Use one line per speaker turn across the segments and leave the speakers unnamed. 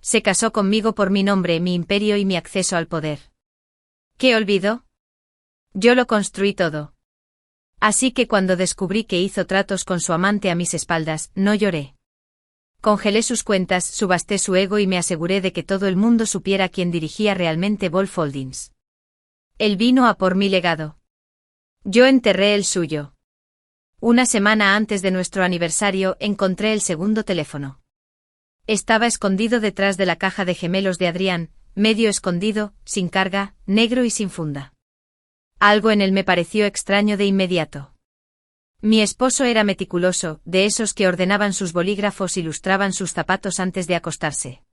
Se casó conmigo por mi nombre, mi imperio y mi acceso al poder. ¿Qué olvidó? Yo lo construí todo. Así que cuando descubrí que hizo tratos con su amante a mis espaldas, no lloré. Congelé sus cuentas, subasté su ego y me aseguré de que todo el mundo supiera quién dirigía realmente Wolf Holdings. Él vino a por mi legado. Yo enterré el suyo. Una semana antes de nuestro aniversario encontré el segundo teléfono. Estaba escondido detrás de la caja de gemelos de Adrián, medio escondido, sin carga, negro y sin funda. Algo en él me pareció extraño de inmediato. Mi esposo era meticuloso, de esos que ordenaban sus bolígrafos y lustraban sus zapatos antes de acostarse.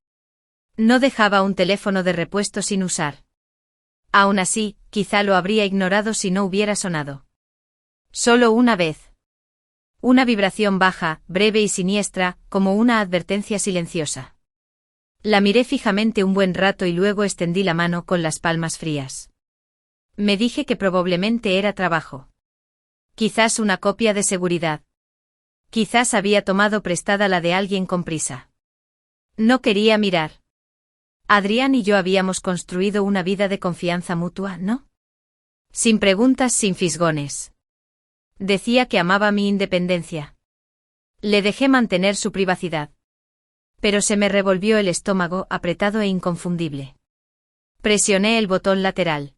No dejaba un teléfono de repuesto sin usar. Aún así, quizá lo habría ignorado si no hubiera sonado. Solo una vez. Una vibración baja, breve y siniestra, como una advertencia silenciosa. La miré fijamente un buen rato y luego extendí la mano con las palmas frías. Me dije que probablemente era trabajo. Quizás una copia de seguridad. Quizás había tomado prestada la de alguien con prisa. No quería mirar. Adrián y yo habíamos construido una vida de confianza mutua, ¿no? Sin preguntas, sin fisgones. Decía que amaba mi independencia. Le dejé mantener su privacidad. Pero se me revolvió el estómago, apretado e inconfundible. Presioné el botón lateral.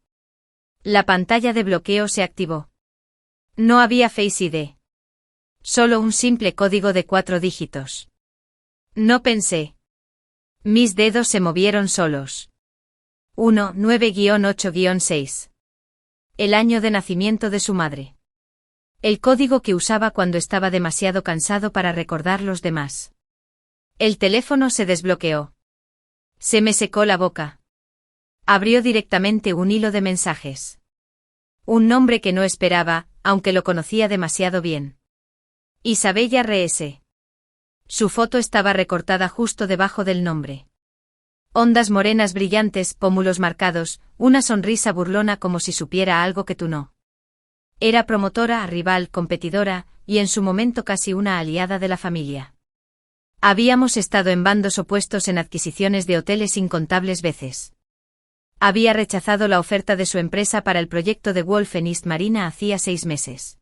La pantalla de bloqueo se activó. No había Face ID. Solo un simple código de 4 dígitos. No pensé. Mis dedos se movieron solos. 9-8-6. El año de nacimiento de su madre. El código que usaba cuando estaba demasiado cansado para recordar los demás. El teléfono se desbloqueó. Se me secó la boca. Abrió directamente un hilo de mensajes. Un nombre que no esperaba, aunque lo conocía demasiado bien. Isabella R.S. Su foto estaba recortada justo debajo del nombre. Ondas morenas brillantes, pómulos marcados, una sonrisa burlona como si supiera algo que tú no. Era promotora, rival, competidora, y en su momento casi una aliada de la familia. Habíamos estado en bandos opuestos en adquisiciones de hoteles incontables veces. Había rechazado la oferta de su empresa para el proyecto de Wolf en East Marina hacía 6 meses.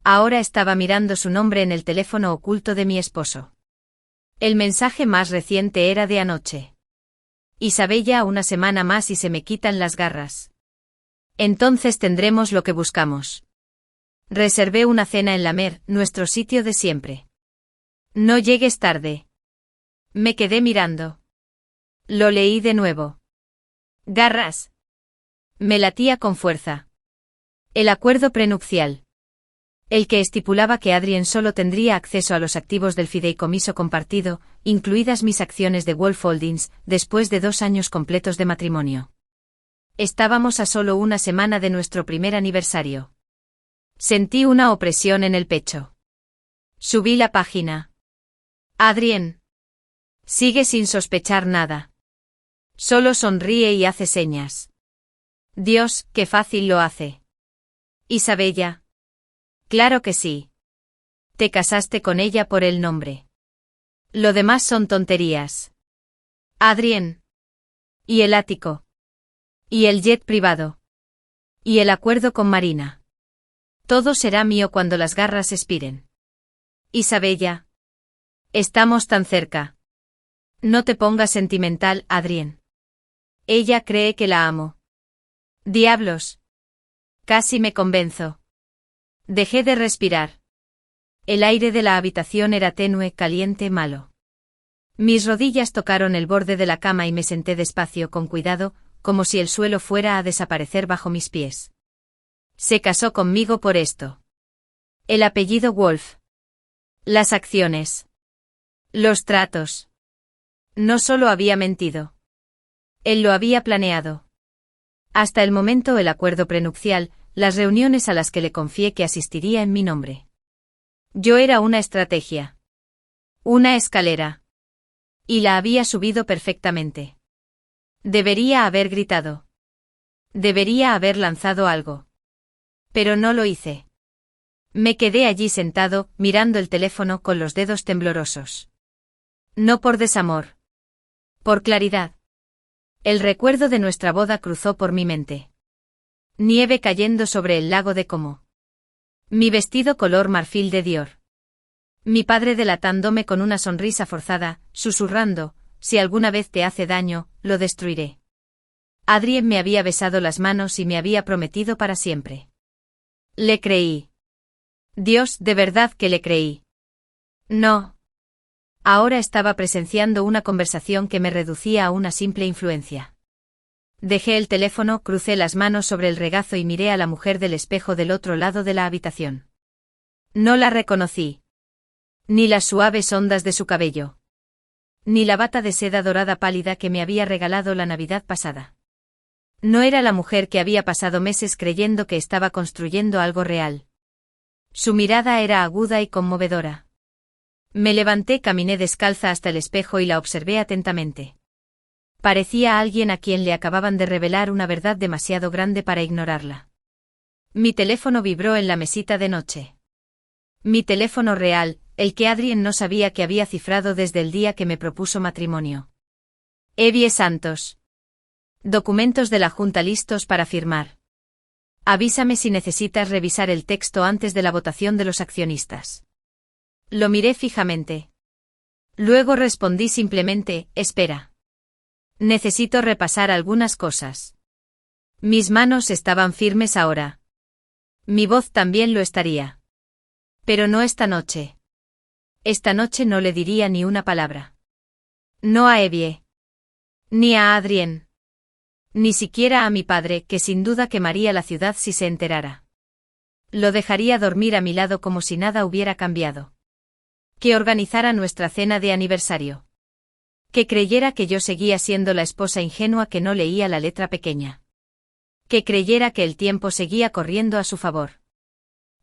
Ahora estaba mirando su nombre en el teléfono oculto de mi esposo. El mensaje más reciente era de anoche. Isabella, una semana más y se me quitan las garras. Entonces tendremos lo que buscamos. Reservé una cena en la Mer, nuestro sitio de siempre. No llegues tarde. Me quedé mirando. Lo leí de nuevo. Garras. Me latía con fuerza. El acuerdo prenupcial. El que estipulaba que Adrián solo tendría acceso a los activos del fideicomiso compartido, incluidas mis acciones de Wolf Holdings, después de 2 años completos de matrimonio. Estábamos a solo una semana de nuestro primer aniversario. Sentí una opresión en el pecho. Subí la página. Adrián. Sigue sin sospechar nada. Solo sonríe y hace señas. Dios, qué fácil lo hace. Isabella. Claro que sí. Te casaste con ella por el nombre. Lo demás son tonterías. Adrián. Y el ático. Y el jet privado. Y el acuerdo con Marina. Todo será mío cuando las garras expiren. Isabella. Estamos tan cerca. No te pongas sentimental, Adrián. Ella cree que la amo. Diablos. Casi me convenzo. Dejé de respirar. El aire de la habitación era tenue, caliente, malo. Mis rodillas tocaron el borde de la cama y me senté despacio, con cuidado, como si el suelo fuera a desaparecer bajo mis pies. Se casó conmigo por esto. El apellido Wolf. Las acciones. Los tratos. No solo había mentido. Él lo había planeado. Hasta el momento el acuerdo prenupcial, las reuniones a las que le confié que asistiría en mi nombre. Yo era una estrategia. Una escalera. Y la había subido perfectamente. Debería haber gritado. Debería haber lanzado algo. Pero no lo hice. Me quedé allí sentado, mirando el teléfono con los dedos temblorosos. No por desamor. Por claridad. El recuerdo de nuestra boda cruzó por mi mente. Nieve cayendo sobre el lago de Como. Mi vestido color marfil de Dior. Mi padre delatándome con una sonrisa forzada, susurrando, si alguna vez te hace daño, lo destruiré. Adrien me había besado las manos y me había prometido para siempre. Le creí. Dios, de verdad que le creí. No. Ahora estaba presenciando una conversación que me reducía a una simple influencia. Dejé el teléfono, crucé las manos sobre el regazo y miré a la mujer del espejo del otro lado de la habitación. No la reconocí. Ni las suaves ondas de su cabello. Ni la bata de seda dorada pálida que me había regalado la Navidad pasada. No era la mujer que había pasado meses creyendo que estaba construyendo algo real. Su mirada era aguda y conmovedora. Me levanté, caminé descalza hasta el espejo y la observé atentamente. Parecía alguien a quien le acababan de revelar una verdad demasiado grande para ignorarla. Mi teléfono vibró en la mesita de noche. Mi teléfono real, el que Adrien no sabía que había cifrado desde el día que me propuso matrimonio. Evie Santos. Documentos de la Junta listos para firmar. Avísame si necesitas revisar el texto antes de la votación de los accionistas. Lo miré fijamente. Luego respondí simplemente, espera. Necesito repasar algunas cosas. Mis manos estaban firmes ahora. Mi voz también lo estaría. Pero no esta noche. Esta noche no le diría ni una palabra. No a Evie. Ni a Adrien. Ni siquiera a mi padre, que sin duda quemaría la ciudad si se enterara. Lo dejaría dormir a mi lado como si nada hubiera cambiado. Que organizara nuestra cena de aniversario. Que creyera que yo seguía siendo la esposa ingenua que no leía la letra pequeña. Que creyera que el tiempo seguía corriendo a su favor.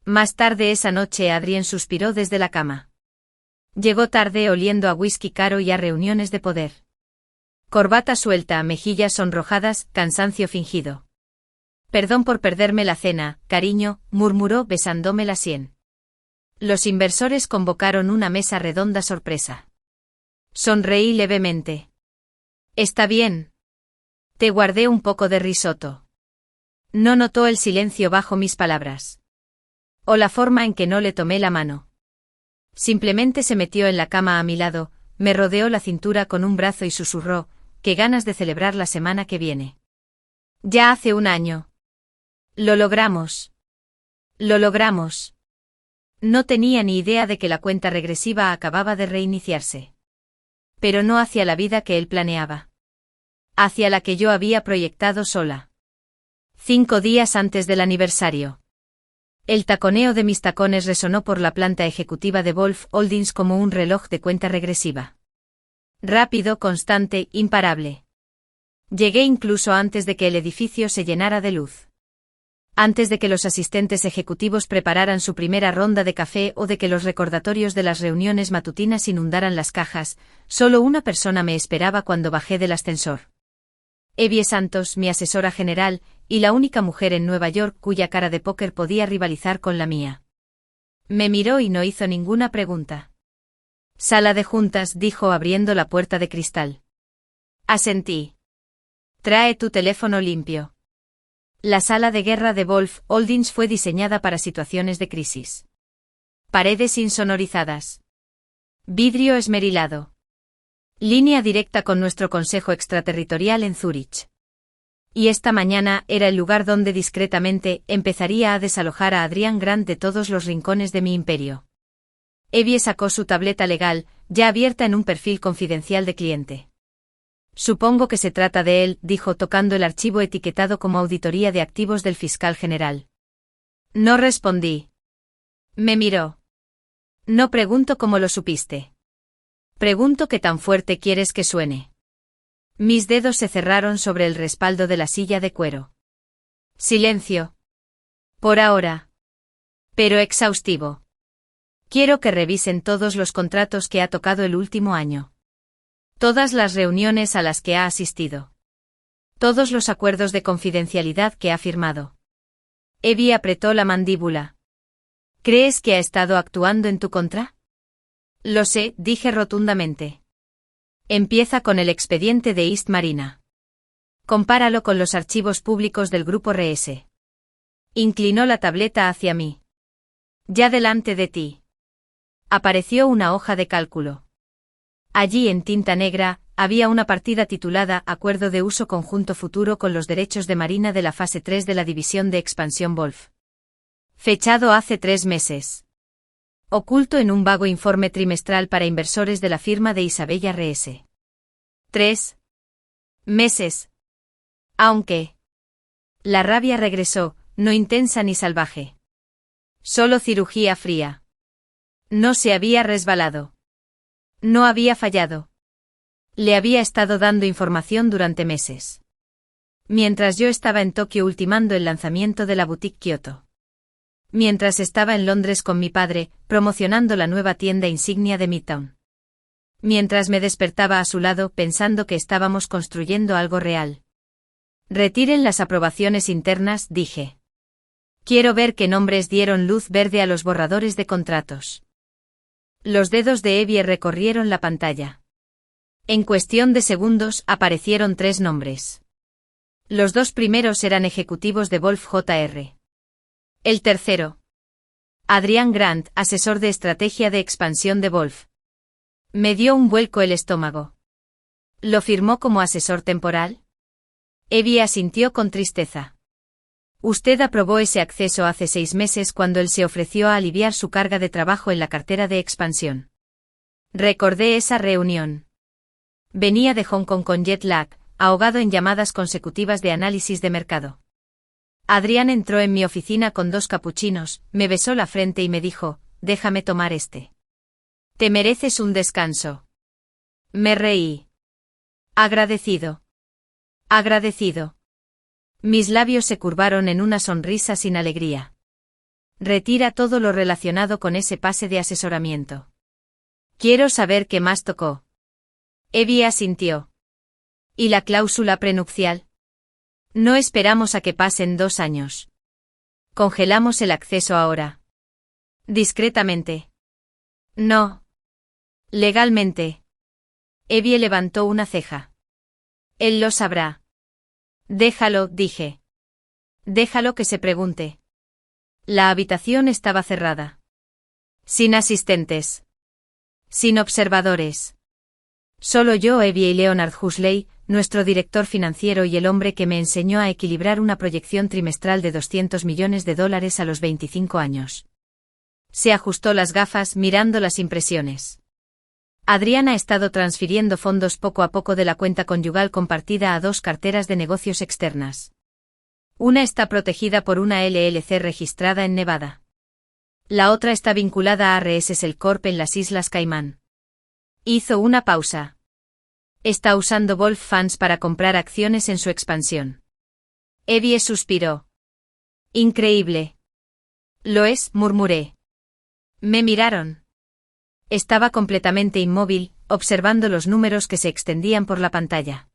Más tarde esa noche Adrien suspiró desde la cama. Llegó tarde oliendo a whisky caro y a reuniones de poder. Corbata suelta, mejillas sonrojadas, cansancio fingido. Perdón por perderme la cena, cariño, murmuró besándome la sien. Los inversores convocaron una mesa redonda sorpresa. Sonreí levemente. Está bien. Te guardé un poco de risotto. No notó el silencio bajo mis palabras. O la forma en que no le tomé la mano. Simplemente se metió en la cama a mi lado, me rodeó la cintura con un brazo y susurró, qué ganas de celebrar la semana que viene. Ya hace un año. Lo logramos. Lo logramos. No tenía ni idea de que la cuenta regresiva acababa de reiniciarse. Pero no hacia la vida que él planeaba. Hacia la que yo había proyectado sola. 5 días antes del aniversario. El taconeo de mis tacones resonó por la planta ejecutiva de Wolf Holdings como un reloj de cuenta regresiva. Rápido, constante, imparable. Llegué incluso antes de que el edificio se llenara de luz. Antes de que los asistentes ejecutivos prepararan su primera ronda de café o de que los recordatorios de las reuniones matutinas inundaran las cajas, solo una persona me esperaba cuando bajé del ascensor. Evie Santos, mi asesora general, y la única mujer en Nueva York cuya cara de póker podía rivalizar con la mía. Me miró y no hizo ninguna pregunta. Sala de juntas, dijo abriendo la puerta de cristal. Asentí. Trae tu teléfono limpio. La sala de guerra de Wolf Holdings fue diseñada para situaciones de crisis. Paredes insonorizadas. Vidrio esmerilado. Línea directa con nuestro consejo extraterritorial en Zúrich. Y esta mañana era el lugar donde discretamente empezaría a desalojar a Adrian Grant de todos los rincones de mi imperio. Evie sacó su tableta legal, ya abierta en un perfil confidencial de cliente. Supongo que se trata de él, dijo tocando el archivo etiquetado como Auditoría de Activos del Fiscal General. No respondí. Me miró. No pregunto cómo lo supiste. Pregunto qué tan fuerte quieres que suene. Mis dedos se cerraron sobre el respaldo de la silla de cuero. Silencio. Por ahora. Pero exhaustivo. Quiero que revisen todos los contratos que ha tocado el último año. Todas las reuniones a las que ha asistido. Todos los acuerdos de confidencialidad que ha firmado. Evie apretó la mandíbula. ¿Crees que ha estado actuando en tu contra? Lo sé, dije rotundamente. Empieza con el expediente de East Marina. Compáralo con los archivos públicos del grupo RS. Inclinó la tableta hacia mí. Ya delante de ti. Apareció una hoja de cálculo. Allí en tinta negra, había una partida titulada Acuerdo de uso conjunto futuro con los derechos de Marina de la fase 3 de la división de expansión Wolf. Fechado hace 3 meses. Oculto en un vago informe trimestral para inversores de la firma de Isabella RS. 3 meses. Aunque. La rabia regresó, no intensa ni salvaje. Solo cirugía fría. No se había resbalado. No había fallado. Le había estado dando información durante meses. Mientras yo estaba en Tokio ultimando el lanzamiento de la boutique Kyoto. Mientras estaba en Londres con mi padre, promocionando la nueva tienda insignia de Midtown. Mientras me despertaba a su lado pensando que estábamos construyendo algo real. Retiren las aprobaciones internas, dije. Quiero ver qué nombres dieron luz verde a los borradores de contratos. Los dedos de Evie recorrieron la pantalla. En cuestión de segundos aparecieron 3 nombres. Los 2 primeros eran ejecutivos de Wolf Jr. El tercero. Adrián Grant, asesor de estrategia de expansión de Wolf. Me dio un vuelco el estómago. ¿Lo firmó como asesor temporal? Evie asintió con tristeza. Usted aprobó ese acceso hace 6 meses cuando él se ofreció a aliviar su carga de trabajo en la cartera de expansión. Recordé esa reunión. Venía de Hong Kong con jet lag, ahogado en llamadas consecutivas de análisis de mercado. Adrián entró en mi oficina con 2 capuchinos, me besó la frente y me dijo, déjame tomar este. Te mereces un descanso. Me reí. Agradecido. Agradecido. Mis labios se curvaron en una sonrisa sin alegría. Retira todo lo relacionado con ese pase de asesoramiento. Quiero saber qué más tocó. Evie asintió. ¿Y la cláusula prenupcial? No esperamos a que pasen 2 años. Congelamos el acceso ahora. Discretamente. No. Legalmente. Evie levantó una ceja. Él lo sabrá. Déjalo, dije. Déjalo que se pregunte. La habitación estaba cerrada. Sin asistentes. Sin observadores. Solo yo, Evie y Leonard Huxley, nuestro director financiero y el hombre que me enseñó a equilibrar una proyección trimestral de $200 millones a los 25 años. Se ajustó las gafas mirando las impresiones. Adrián ha estado transfiriendo fondos poco a poco de la cuenta conyugal compartida a 2 carteras de negocios externas. Una está protegida por una LLC registrada en Nevada. La otra está vinculada a RS Cell Corp en las Islas Caimán. Hizo una pausa. Está usando Wolf Funds para comprar acciones en su expansión. Evie suspiró. Increíble. Lo es, murmuré. Me miraron. Estaba completamente inmóvil, observando los números que se extendían por la pantalla.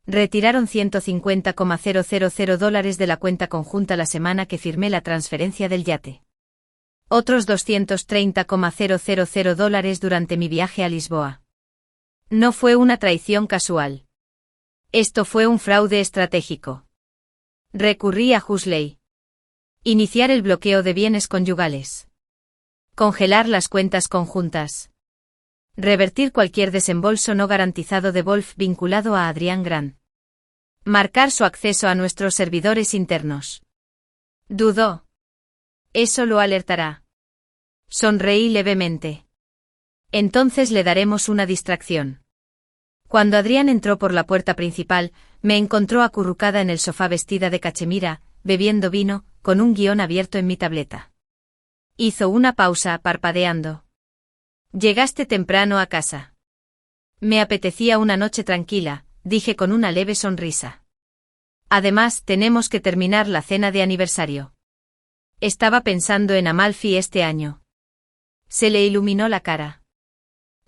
Retiraron $150,000 de la cuenta conjunta la semana que firmé la transferencia del yate. Otros $230,000 durante mi viaje a Lisboa. No fue una traición casual. Esto fue un fraude estratégico. Recurrí a Huxley. Iniciar el bloqueo de bienes conyugales. Congelar las cuentas conjuntas. Revertir cualquier desembolso no garantizado de Wolf vinculado a Adrián Grant. Marcar su acceso a nuestros servidores internos. Dudó. Eso lo alertará. Sonreí levemente. Entonces le daremos una distracción. Cuando Adrián entró por la puerta principal, me encontró acurrucada en el sofá vestida de cachemira, bebiendo vino, con un guión abierto en mi tableta. Hizo una pausa, parpadeando. Llegaste temprano a casa. Me apetecía una noche tranquila, dije con una leve sonrisa. Además, tenemos que terminar la cena de aniversario. Estaba pensando en Amalfi este año. Se le iluminó la cara.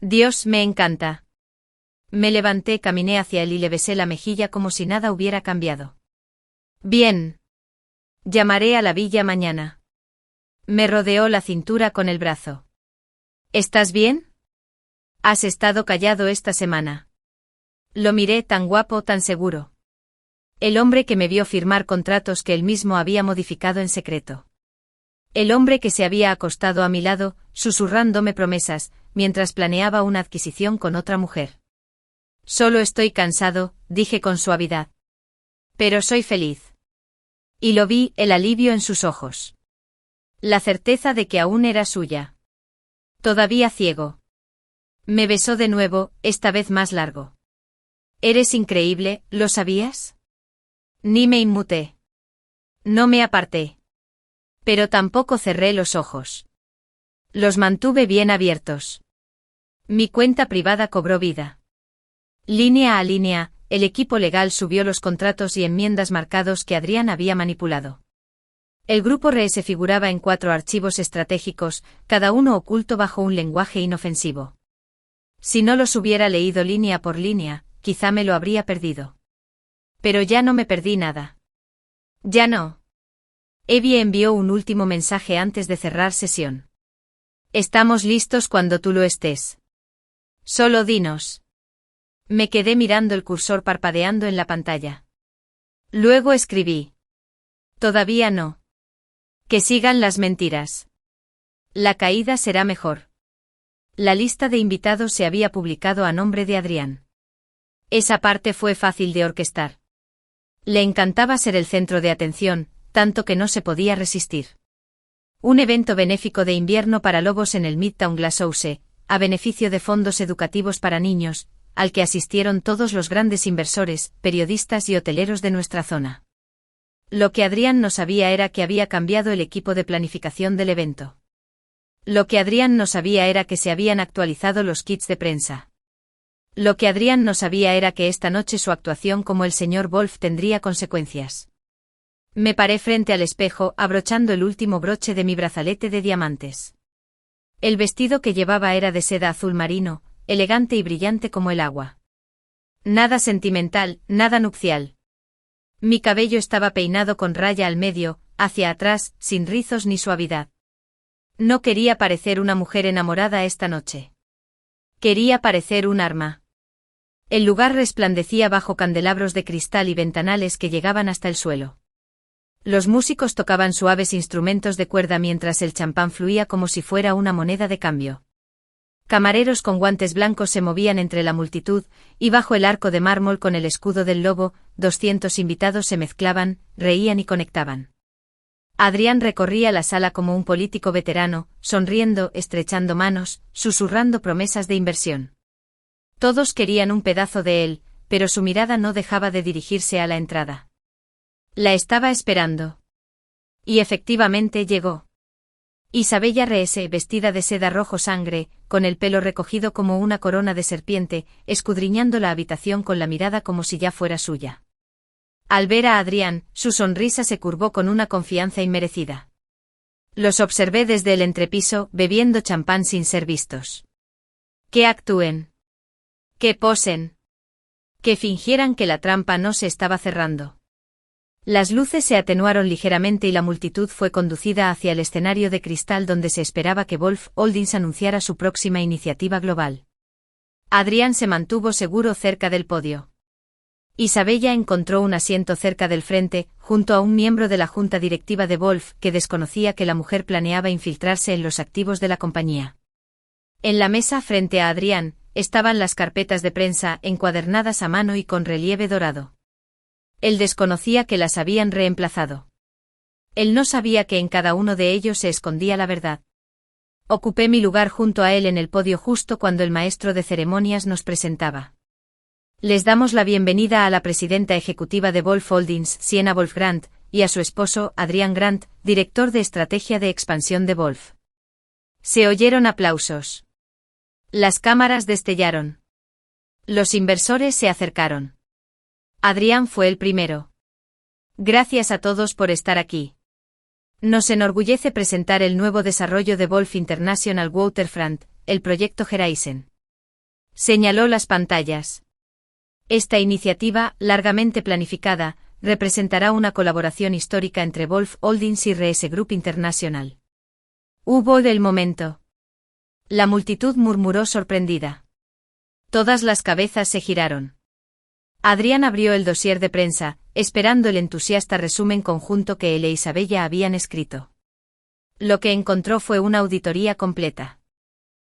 Dios, me encanta. Me levanté, caminé hacia él y le besé la mejilla como si nada hubiera cambiado. Bien. Llamaré a la villa mañana. Me rodeó la cintura con el brazo. ¿Estás bien? Has estado callado esta semana. Lo miré, tan guapo, tan seguro. El hombre que me vio firmar contratos que él mismo había modificado en secreto. El hombre que se había acostado a mi lado, susurrándome promesas, mientras planeaba una adquisición con otra mujer. Solo estoy cansado, dije con suavidad. Pero soy feliz. Y lo vi, el alivio en sus ojos. La certeza de que aún era suya. Todavía ciego. Me besó de nuevo, esta vez más largo. Eres increíble, ¿lo sabías? Ni me inmuté. No me aparté. Pero tampoco cerré los ojos. Los mantuve bien abiertos. Mi cuenta privada cobró vida. Línea a línea, el equipo legal subió los contratos y enmiendas marcados que Adrián había manipulado. El grupo RE se figuraba en 4 archivos estratégicos, cada uno oculto bajo un lenguaje inofensivo. Si no los hubiera leído línea por línea, quizá me lo habría perdido. Pero ya no me perdí nada. Ya no. Evie envió un último mensaje antes de cerrar sesión. Estamos listos cuando tú lo estés. Solo dinos. Me quedé mirando el cursor parpadeando en la pantalla. Luego escribí. Todavía no. Que sigan las mentiras. La caída será mejor. La lista de invitados se había publicado a nombre de Adrián. Esa parte fue fácil de orquestar. Le encantaba ser el centro de atención, tanto que no se podía resistir. Un evento benéfico de invierno para lobos en el Midtown Glasshouse, a beneficio de fondos educativos para niños, al que asistieron todos los grandes inversores, periodistas y hoteleros de nuestra zona. Lo que Adrián no sabía era que había cambiado el equipo de planificación del evento. Lo que Adrián no sabía era que se habían actualizado los kits de prensa. Lo que Adrián no sabía era que esta noche su actuación como el señor Wolf tendría consecuencias. Me paré frente al espejo, abrochando el último broche de mi brazalete de diamantes. El vestido que llevaba era de seda azul marino, elegante y brillante como el agua. Nada sentimental, nada nupcial. Mi cabello estaba peinado con raya al medio, hacia atrás, sin rizos ni suavidad. No quería parecer una mujer enamorada esta noche. Quería parecer un arma. El lugar resplandecía bajo candelabros de cristal y ventanales que llegaban hasta el suelo. Los músicos tocaban suaves instrumentos de cuerda mientras el champán fluía como si fuera una moneda de cambio. Camareros con guantes blancos se movían entre la multitud, y bajo el arco de mármol con el escudo del lobo, 200 invitados se mezclaban, reían y conectaban. Adrián recorría la sala como un político veterano, sonriendo, estrechando manos, susurrando promesas de inversión. Todos querían un pedazo de él, pero su mirada no dejaba de dirigirse a la entrada. La estaba esperando. Y efectivamente llegó. Isabella Reese, vestida de seda rojo sangre, con el pelo recogido como una corona de serpiente, escudriñando la habitación con la mirada como si ya fuera suya. Al ver a Adrián, su sonrisa se curvó con una confianza inmerecida. Los observé desde el entrepiso, bebiendo champán sin ser vistos. Que actúen. Que posen. Que fingieran que la trampa no se estaba cerrando. Las luces se atenuaron ligeramente y la multitud fue conducida hacia el escenario de cristal donde se esperaba que Wolf Holdings anunciara su próxima iniciativa global. Adrián se mantuvo seguro cerca del podio. Isabella encontró un asiento cerca del frente, junto a un miembro de la junta directiva de Wolf que desconocía que la mujer planeaba infiltrarse en los activos de la compañía. En la mesa frente a Adrián, estaban las carpetas de prensa encuadernadas a mano y con relieve dorado. Él desconocía que las habían reemplazado. Él no sabía que en cada uno de ellos se escondía la verdad. Ocupé mi lugar junto a él en el podio justo cuando el maestro de ceremonias nos presentaba. Les damos la bienvenida a la presidenta ejecutiva de Wolf Holdings, Sienna Wolf Grant, y a su esposo, Adrián Grant, director de estrategia de expansión de Wolf. Se oyeron aplausos. Las cámaras destellaron. Los inversores se acercaron. Adrián fue el primero. Gracias a todos por estar aquí. Nos enorgullece presentar el nuevo desarrollo de Wolf International Waterfront, el proyecto Horizon. Señaló las pantallas. Esta iniciativa, largamente planificada, representará una colaboración histórica entre Wolf Holdings y Reese Group International. Hubo del momento. La multitud murmuró sorprendida. Todas las cabezas se giraron. Adrián abrió el dossier de prensa, esperando el entusiasta resumen conjunto que él e Isabella habían escrito. Lo que encontró fue una auditoría completa.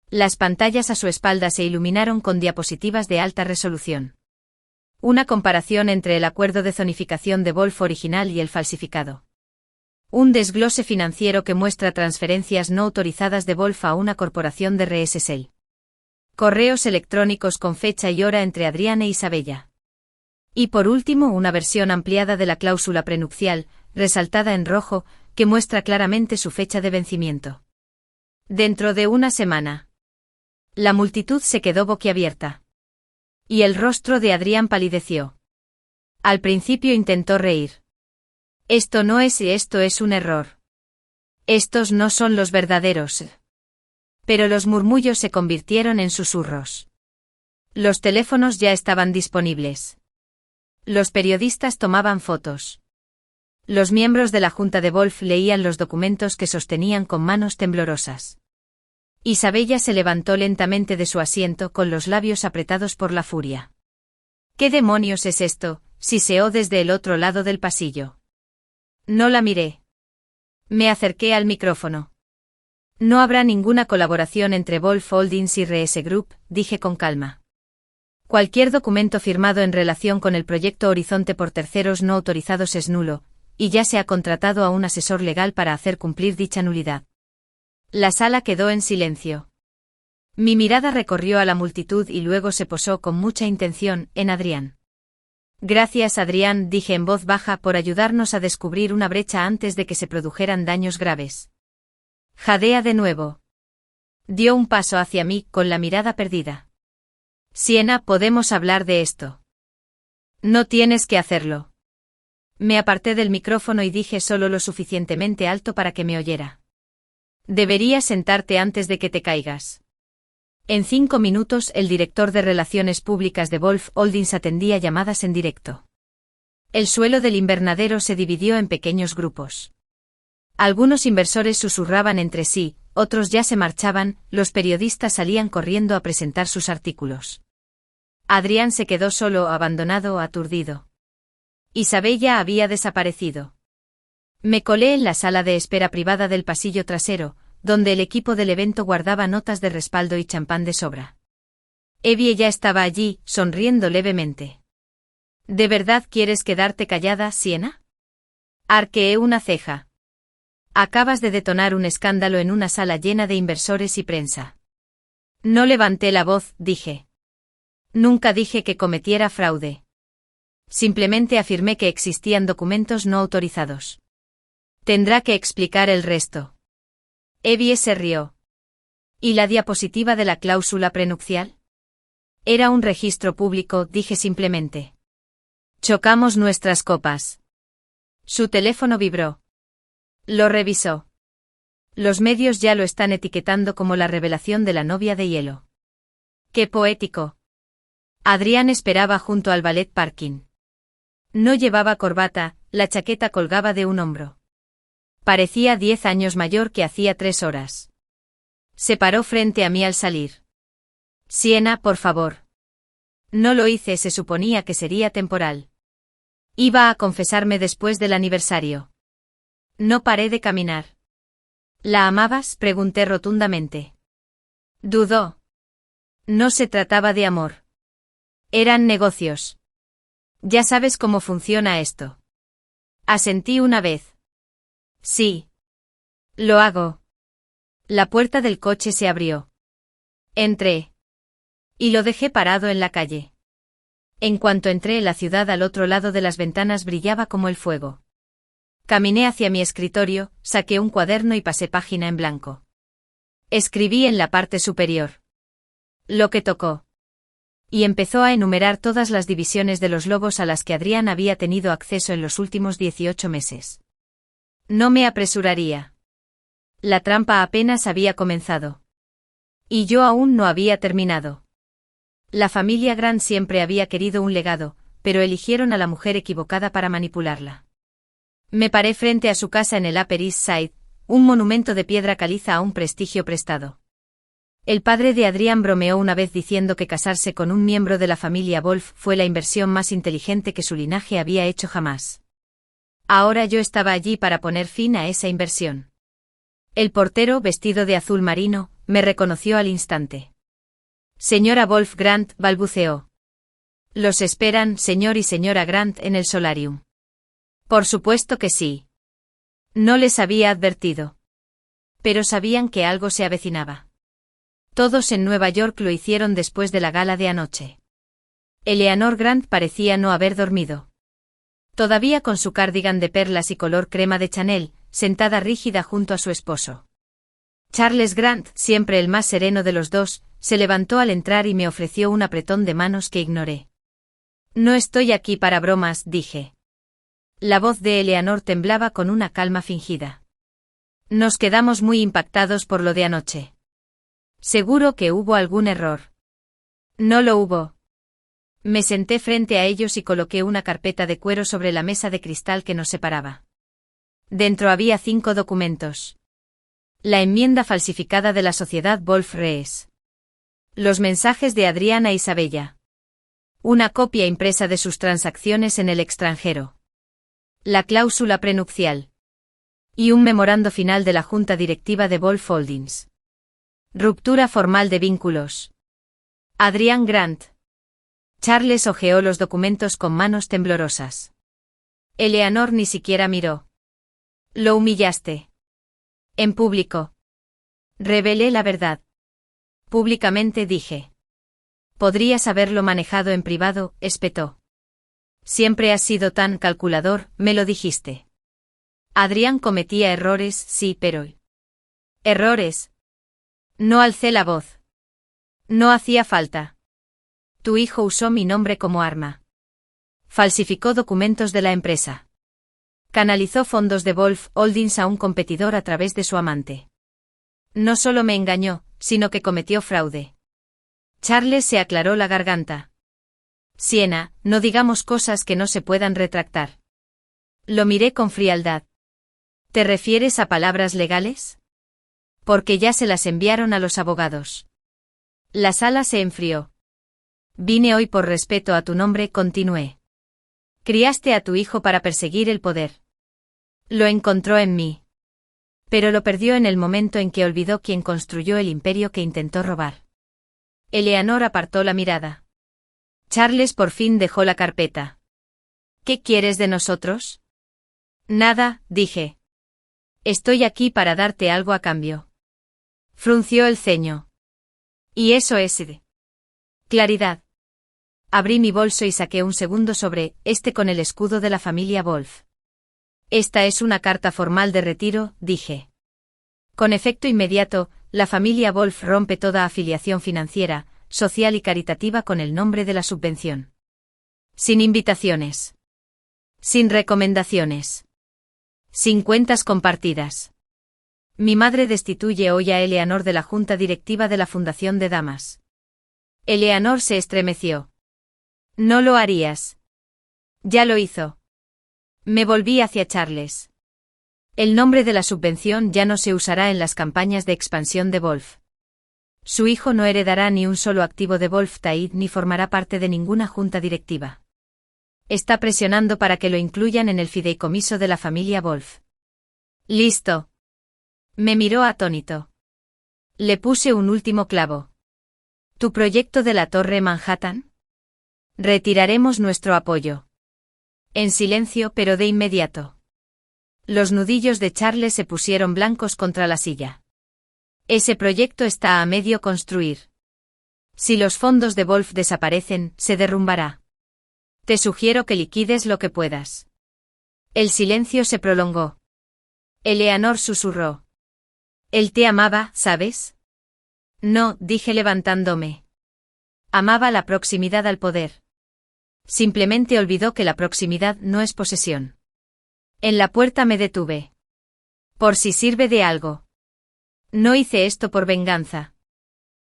Las pantallas a su espalda se iluminaron con diapositivas de alta resolución. Una comparación entre el acuerdo de zonificación de Wolf original y el falsificado. Un desglose financiero que muestra transferencias no autorizadas de Wolf a una corporación de RSSL. Correos electrónicos con fecha y hora entre Adrián e Isabella. Y por último una versión ampliada de la cláusula prenupcial, resaltada en rojo, que muestra claramente su fecha de vencimiento. Dentro de una semana. La multitud se quedó boquiabierta. Y el rostro de Adrián palideció. Al principio intentó reír. Esto no es y esto es un error. Estos no son los verdaderos. Pero los murmullos se convirtieron en susurros. Los teléfonos ya estaban disponibles. Los periodistas tomaban fotos. Los miembros de la Junta de Wolf leían los documentos que sostenían con manos temblorosas. Isabella se levantó lentamente de su asiento con los labios apretados por la furia. ¿Qué demonios es esto?, siseó desde el otro lado del pasillo. No la miré. Me acerqué al micrófono. No habrá ninguna colaboración entre Wolf Holdings y RS Group, dije con calma. Cualquier documento firmado en relación con el proyecto Horizonte por terceros no autorizados es nulo, y ya se ha contratado a un asesor legal para hacer cumplir dicha nulidad. La sala quedó en silencio. Mi mirada recorrió a la multitud y luego se posó con mucha intención en Adrián. Gracias, Adrián, dije en voz baja, por ayudarnos a descubrir una brecha antes de que se produjeran daños graves. Jadea de nuevo. Dio un paso hacia mí con la mirada perdida. Siena, podemos hablar de esto. No tienes que hacerlo. Me aparté del micrófono y dije solo lo suficientemente alto para que me oyera. Deberías sentarte antes de que te caigas. En 5 minutos el director de Relaciones Públicas de Wolf Holdings atendía llamadas en directo. El suelo del invernadero se dividió en pequeños grupos. Algunos inversores susurraban entre sí, otros ya se marchaban, los periodistas salían corriendo a presentar sus artículos. Adrián se quedó solo, abandonado, aturdido. Isabella había desaparecido. Me colé en la sala de espera privada del pasillo trasero, donde el equipo del evento guardaba notas de respaldo y champán de sobra. Evie ya estaba allí, sonriendo levemente. ¿De verdad quieres quedarte callada, Siena? Arqueé una ceja. Acabas de detonar un escándalo en una sala llena de inversores y prensa. No levanté la voz, dije. Nunca dije que cometiera fraude. Simplemente afirmé que existían documentos no autorizados. Tendrá que explicar el resto. Evie se rió. ¿Y la diapositiva de la cláusula prenupcial? Era un registro público, dije simplemente. Chocamos nuestras copas. Su teléfono vibró. Lo revisó. Los medios ya lo están etiquetando como la revelación de la novia de hielo. ¡Qué poético! Adrián esperaba junto al ballet parking. No llevaba corbata, la chaqueta colgaba de un hombro. Parecía 10 años mayor que hacía 3 horas. Se paró frente a mí al salir. Siena, por favor. No lo hice, se suponía que sería temporal. Iba a confesarme después del aniversario. No paré de caminar. ¿La amabas?, pregunté rotundamente. Dudó. No se trataba de amor. Eran negocios. Ya sabes cómo funciona esto. Asentí una vez. Sí. Lo hago. La puerta del coche se abrió. Entré. Y lo dejé parado en la calle. En cuanto entré, la ciudad al otro lado de las ventanas brillaba como el fuego. Caminé hacia mi escritorio, saqué un cuaderno y pasé página en blanco. Escribí en la parte superior. Lo que tocó. Y empezó a enumerar todas las divisiones de los lobos a las que Adrián había tenido acceso en los últimos 18 meses. No me apresuraría. La trampa apenas había comenzado. Y yo aún no había terminado. La familia Grant siempre había querido un legado, pero eligieron a la mujer equivocada para manipularla. Me paré frente a su casa en el Upper East Side, un monumento de piedra caliza a un prestigio prestado. El padre de Adrián bromeó una vez diciendo que casarse con un miembro de la familia Wolf fue la inversión más inteligente que su linaje había hecho jamás. Ahora yo estaba allí para poner fin a esa inversión. El portero, vestido de azul marino, me reconoció al instante. Señora Wolf Grant, balbuceó. Los esperan, señor y señora Grant, en el solarium. Por supuesto que sí. No les había advertido. Pero sabían que algo se avecinaba. Todos en Nueva York lo hicieron después de la gala de anoche. Eleanor Grant parecía no haber dormido. Todavía con su cardigan de perlas y color crema de Chanel, sentada rígida junto a su esposo. Charles Grant, siempre el más sereno de los dos, se levantó al entrar y me ofreció un apretón de manos que ignoré. No estoy aquí para bromas, dije. La voz de Eleanor temblaba con una calma fingida. Nos quedamos muy impactados por lo de anoche. Seguro que hubo algún error. No lo hubo. Me senté frente a ellos y coloqué una carpeta de cuero sobre la mesa de cristal que nos separaba. Dentro había 5 documentos. La enmienda falsificada de la sociedad Wolf Rees. Los mensajes de Adrián a Isabella. Una copia impresa de sus transacciones en el extranjero. La cláusula prenupcial. Y un memorando final de la junta directiva de Wolf Holdings. Ruptura formal de vínculos. Adrián Grant. Charles hojeó los documentos con manos temblorosas. Eleanor ni siquiera miró. Lo humillaste. En público. Revelé la verdad. Públicamente dije. Podrías haberlo manejado en privado, espetó. Siempre has sido tan calculador, me lo dijiste. Adrián cometía errores, sí, pero... ¿Errores? No alcé la voz. No hacía falta. Tu hijo usó mi nombre como arma. Falsificó documentos de la empresa. Canalizó fondos de Wolf Holdings a un competidor a través de su amante. No solo me engañó, sino que cometió fraude. Charles se aclaró la garganta. Siena, no digamos cosas que no se puedan retractar. Lo miré con frialdad. ¿Te refieres a palabras legales? Porque ya se las enviaron a los abogados. La sala se enfrió. Vine hoy por respeto a tu nombre, continué. Criaste a tu hijo para perseguir el poder. Lo encontró en mí. Pero lo perdió en el momento en que olvidó quién construyó el imperio que intentó robar. Eleanor apartó la mirada. Charles por fin dejó la carpeta. ¿Qué quieres de nosotros? Nada, dije. Estoy aquí para darte algo a cambio. Frunció el ceño. Y eso es claridad. Abrí mi bolso y saqué un segundo sobre, con el escudo de la familia Wolf. Esta es una carta formal de retiro, dije. Con efecto inmediato, la familia Wolf rompe toda afiliación financiera, social y caritativa con el nombre de la subvención. Sin invitaciones. Sin recomendaciones. Sin cuentas compartidas. Mi madre destituye hoy a Eleanor de la junta directiva de la Fundación de Damas. Eleanor se estremeció. No lo harías. Ya lo hizo. Me volví hacia Charles. El nombre de la subvención ya no se usará en las campañas de expansión de Wolf. Su hijo no heredará ni un solo activo de Wolf Tide ni formará parte de ninguna junta directiva. Está presionando para que lo incluyan en el fideicomiso de la familia Wolf. Listo. Me miró atónito. Le puse un último clavo. ¿Tu proyecto de la Torre Manhattan? Retiraremos nuestro apoyo. En silencio, pero de inmediato. Los nudillos de Charles se pusieron blancos contra la silla. Ese proyecto está a medio construir. Si los fondos de Wolf desaparecen, se derrumbará. Te sugiero que liquides lo que puedas. El silencio se prolongó. Eleanor susurró. Él te amaba, ¿sabes? No, dije levantándome. Amaba la proximidad al poder. Simplemente olvidó que la proximidad no es posesión. En la puerta me detuve. Por si sirve de algo. No hice esto por venganza.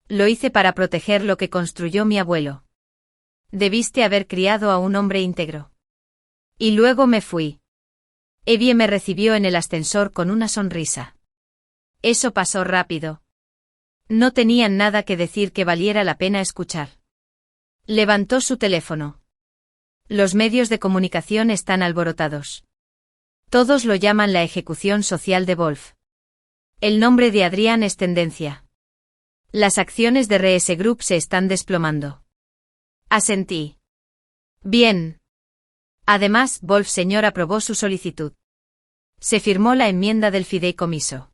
Lo hice para proteger lo que construyó mi abuelo. Debiste haber criado a un hombre íntegro. Y luego me fui. Evie me recibió en el ascensor con una sonrisa. Eso pasó rápido. No tenían nada que decir que valiera la pena escuchar. Levantó su teléfono. Los medios de comunicación están alborotados. Todos lo llaman la ejecución social de Wolf. El nombre de Adrián es tendencia. Las acciones de RS Group se están desplomando. Asentí. Bien. Además, Wolf Sr. aprobó su solicitud. Se firmó la enmienda del fideicomiso.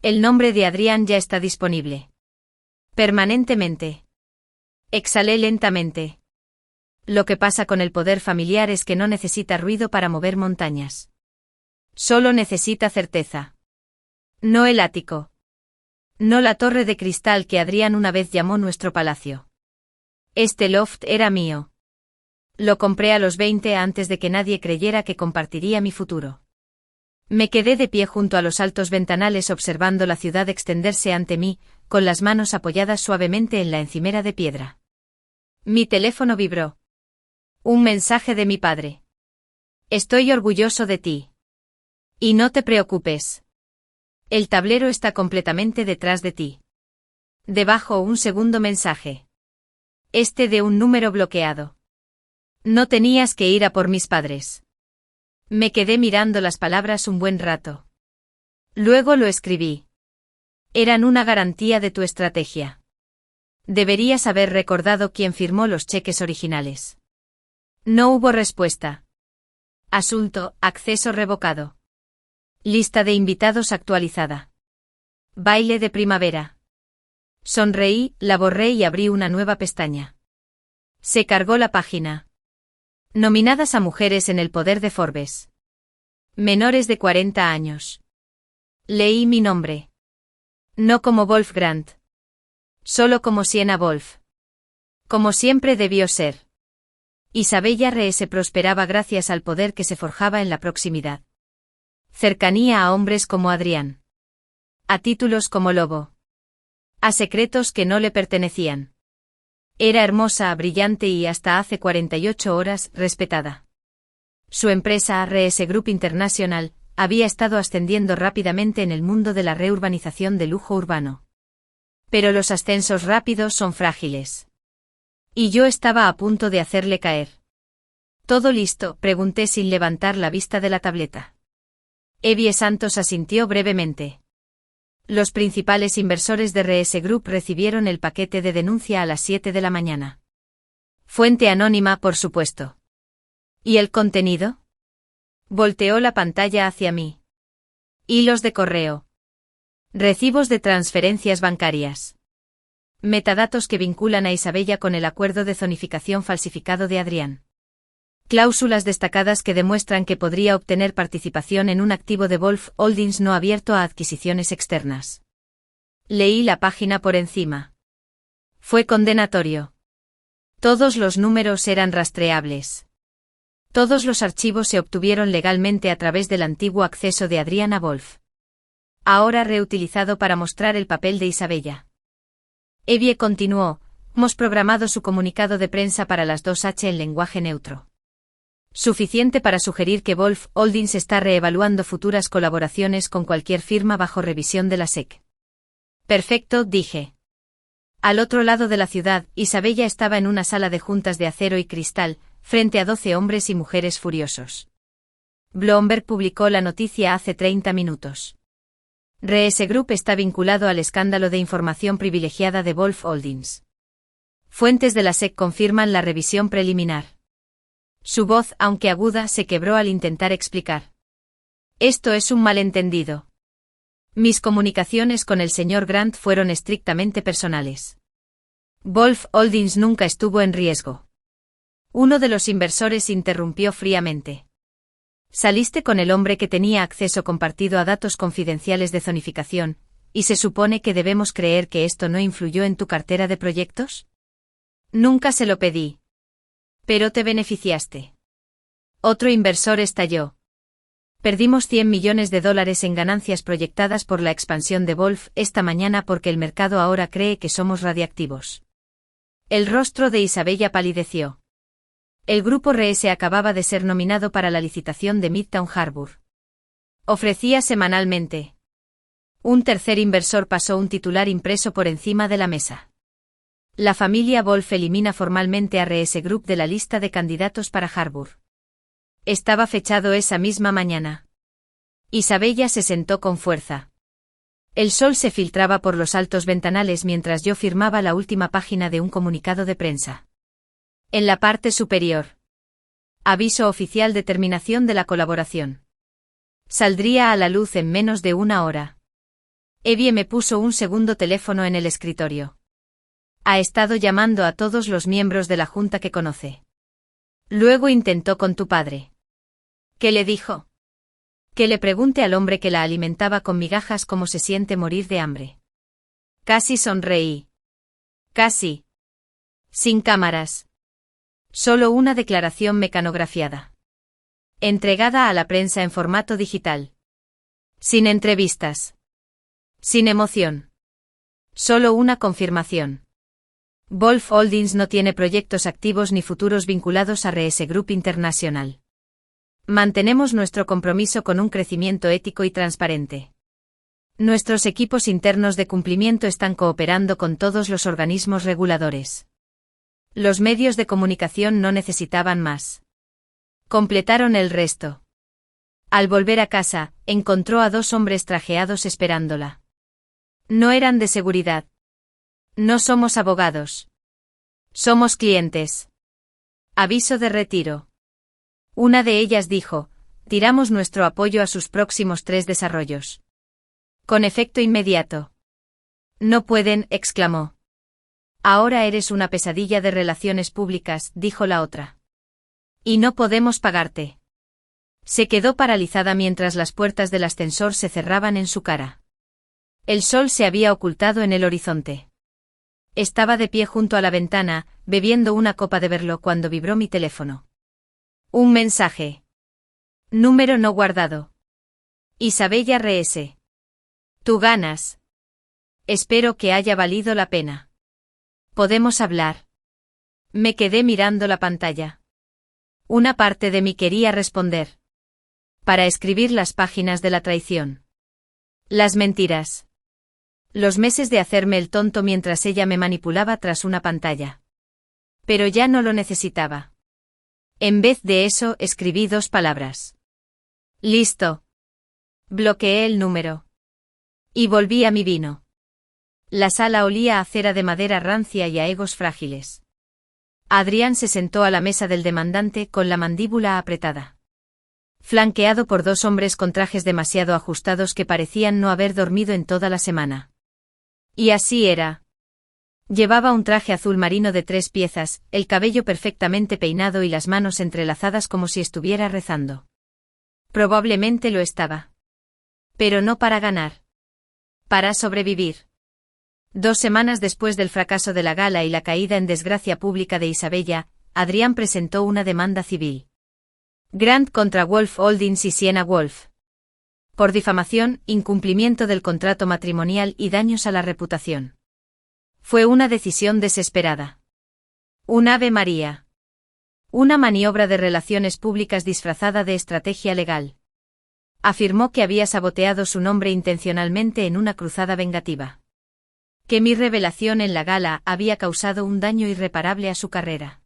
El nombre de Adrián ya está disponible. Permanentemente. Exhalé lentamente. Lo que pasa con el poder familiar es que no necesita ruido para mover montañas. Solo necesita certeza. No el ático. No la torre de cristal que Adrián una vez llamó nuestro palacio. Este loft era mío. Lo compré a los 20 antes de que nadie creyera que compartiría mi futuro. Me quedé de pie junto a los altos ventanales observando la ciudad extenderse ante mí, con las manos apoyadas suavemente en la encimera de piedra. Mi teléfono vibró. Un mensaje de mi padre. Estoy orgulloso de ti. Y no te preocupes. El tablero está completamente detrás de ti. Debajo un segundo mensaje. Este de un número bloqueado. No tenías que ir a por mis padres. Me quedé mirando las palabras un buen rato. Luego lo escribí. Eran una garantía de tu estrategia. Deberías haber recordado quién firmó los cheques originales. No hubo respuesta. Asunto, acceso revocado. Lista de invitados actualizada. Baile de primavera. Sonreí, la borré y abrí una nueva pestaña. Se cargó la página. Nominadas a mujeres en el poder de Forbes. Menores de 40 años. Leí mi nombre. No como Wolf Grant. Solo como Sienna Wolf. Como siempre debió ser. Isabella RS prosperaba gracias al poder que se forjaba en la proximidad. Cercanía a hombres como Adrián. A títulos como Lobo. A secretos que no le pertenecían. Era hermosa, brillante y hasta hace 48 horas respetada. Su empresa, RS Group International, había estado ascendiendo rápidamente en el mundo de la reurbanización de lujo urbano. Pero los ascensos rápidos son frágiles. Y yo estaba a punto de hacerle caer. ¿Todo listo?, pregunté sin levantar la vista de la tableta. Evie Santos asintió brevemente. Los principales inversores de RS Group recibieron el paquete de denuncia a las 7 de la mañana. Fuente anónima, por supuesto. ¿Y el contenido? Volteó la pantalla hacia mí. Hilos de correo. Recibos de transferencias bancarias. Metadatos que vinculan a Isabella con el acuerdo de zonificación falsificado de Adrián. Cláusulas destacadas que demuestran que podría obtener participación en un activo de Wolf Holdings no abierto a adquisiciones externas. Leí la página por encima. Fue condenatorio. Todos los números eran rastreables. Todos los archivos se obtuvieron legalmente a través del antiguo acceso de Adrián a Wolf. Ahora reutilizado para mostrar el papel de Isabella. Evie continuó, hemos programado su comunicado de prensa para las 2h en lenguaje neutro. Suficiente para sugerir que Wolf Holdings está reevaluando futuras colaboraciones con cualquier firma bajo revisión de la SEC. Perfecto, dije. Al otro lado de la ciudad, Isabella estaba en una sala de juntas de acero y cristal, frente a 12 hombres y mujeres furiosos. Bloomberg publicó la noticia hace 30 minutos. RS Group está vinculado al escándalo de información privilegiada de Wolf Holdings. Fuentes de la SEC confirman la revisión preliminar. Su voz, aunque aguda, se quebró al intentar explicar. Esto es un malentendido. Mis comunicaciones con el señor Grant fueron estrictamente personales. Wolf Holdings nunca estuvo en riesgo. Uno de los inversores interrumpió fríamente. Saliste con el hombre que tenía acceso compartido a datos confidenciales de zonificación, ¿y se supone que debemos creer que esto no influyó en tu cartera de proyectos? Nunca se lo pedí. Pero te beneficiaste. Otro inversor estalló. Perdimos $100 millones en ganancias proyectadas por la expansión de Wolf esta mañana porque el mercado ahora cree que somos radiactivos. El rostro de Isabella palideció. El grupo RS acababa de ser nominado para la licitación de Midtown Harbor. Ofrecía semanalmente Un tercer inversor pasó un titular impreso por encima de la mesa. La familia Wolf elimina formalmente a RS Group de la lista de candidatos para Harbour. Estaba fechado esa misma mañana. Isabella se sentó con fuerza. El sol se filtraba por los altos ventanales mientras yo firmaba la última página de un comunicado de prensa. En la parte superior. Aviso oficial de terminación de la colaboración. Saldría a la luz en menos de una hora. Evie me puso un segundo teléfono en el escritorio. Ha estado llamando a todos los miembros de la junta que conoce. Luego intentó con tu padre. ¿Qué le dijo? Que le pregunte al hombre que la alimentaba con migajas cómo se siente morir de hambre. Casi sonreí. Casi. Sin cámaras. Solo una declaración mecanografiada. Entregada a la prensa en formato digital. Sin entrevistas. Sin emoción. Solo una confirmación. Wolf Holdings no tiene proyectos activos ni futuros vinculados a RS Group International. Mantenemos nuestro compromiso con un crecimiento ético y transparente. Nuestros equipos internos de cumplimiento están cooperando con todos los organismos reguladores. Los medios de comunicación no necesitaban más. Completaron el resto. Al volver a casa, encontró a 2 hombres trajeados esperándola. No eran de seguridad. No somos abogados. Somos clientes. Aviso de retiro. Una de ellas dijo, tiramos nuestro apoyo a sus próximos 3 desarrollos. Con efecto inmediato. No pueden, exclamó. Ahora eres una pesadilla de relaciones públicas, dijo la otra. Y no podemos pagarte. Se quedó paralizada mientras las puertas del ascensor se cerraban en su cara. El sol se había ocultado en el horizonte. Estaba de pie junto a la ventana, bebiendo una copa de verlo cuando vibró mi teléfono. Un mensaje. Número no guardado. Isabella RS. Tú ganas. Espero que haya valido la pena. ¿Podemos hablar? Me quedé mirando la pantalla. Una parte de mí quería responder. Para escribir las páginas de la traición. Las mentiras. Los meses de hacerme el tonto mientras ella me manipulaba tras una pantalla. Pero ya no lo necesitaba. En vez de eso, escribí 2 palabras. Listo. Bloqueé el número. Y volví a mi vino. La sala olía a cera de madera rancia y a egos frágiles. Adrián se sentó a la mesa del demandante con la mandíbula apretada. Flanqueado por 2 hombres con trajes demasiado ajustados que parecían no haber dormido en toda la semana. Y así era. Llevaba un traje azul marino de 3 piezas, el cabello perfectamente peinado y las manos entrelazadas como si estuviera rezando. Probablemente lo estaba. Pero no para ganar. Para sobrevivir. 2 semanas después del fracaso de la gala y la caída en desgracia pública de Isabella, Adrián presentó una demanda civil. Grant contra Wolf Holdings y Sienna Wolf. Por difamación, incumplimiento del contrato matrimonial y daños a la reputación. Fue una decisión desesperada. Un Ave María. Una maniobra de relaciones públicas disfrazada de estrategia legal. Afirmó que había saboteado su nombre intencionalmente en una cruzada vengativa. Que mi revelación en la gala había causado un daño irreparable a su carrera.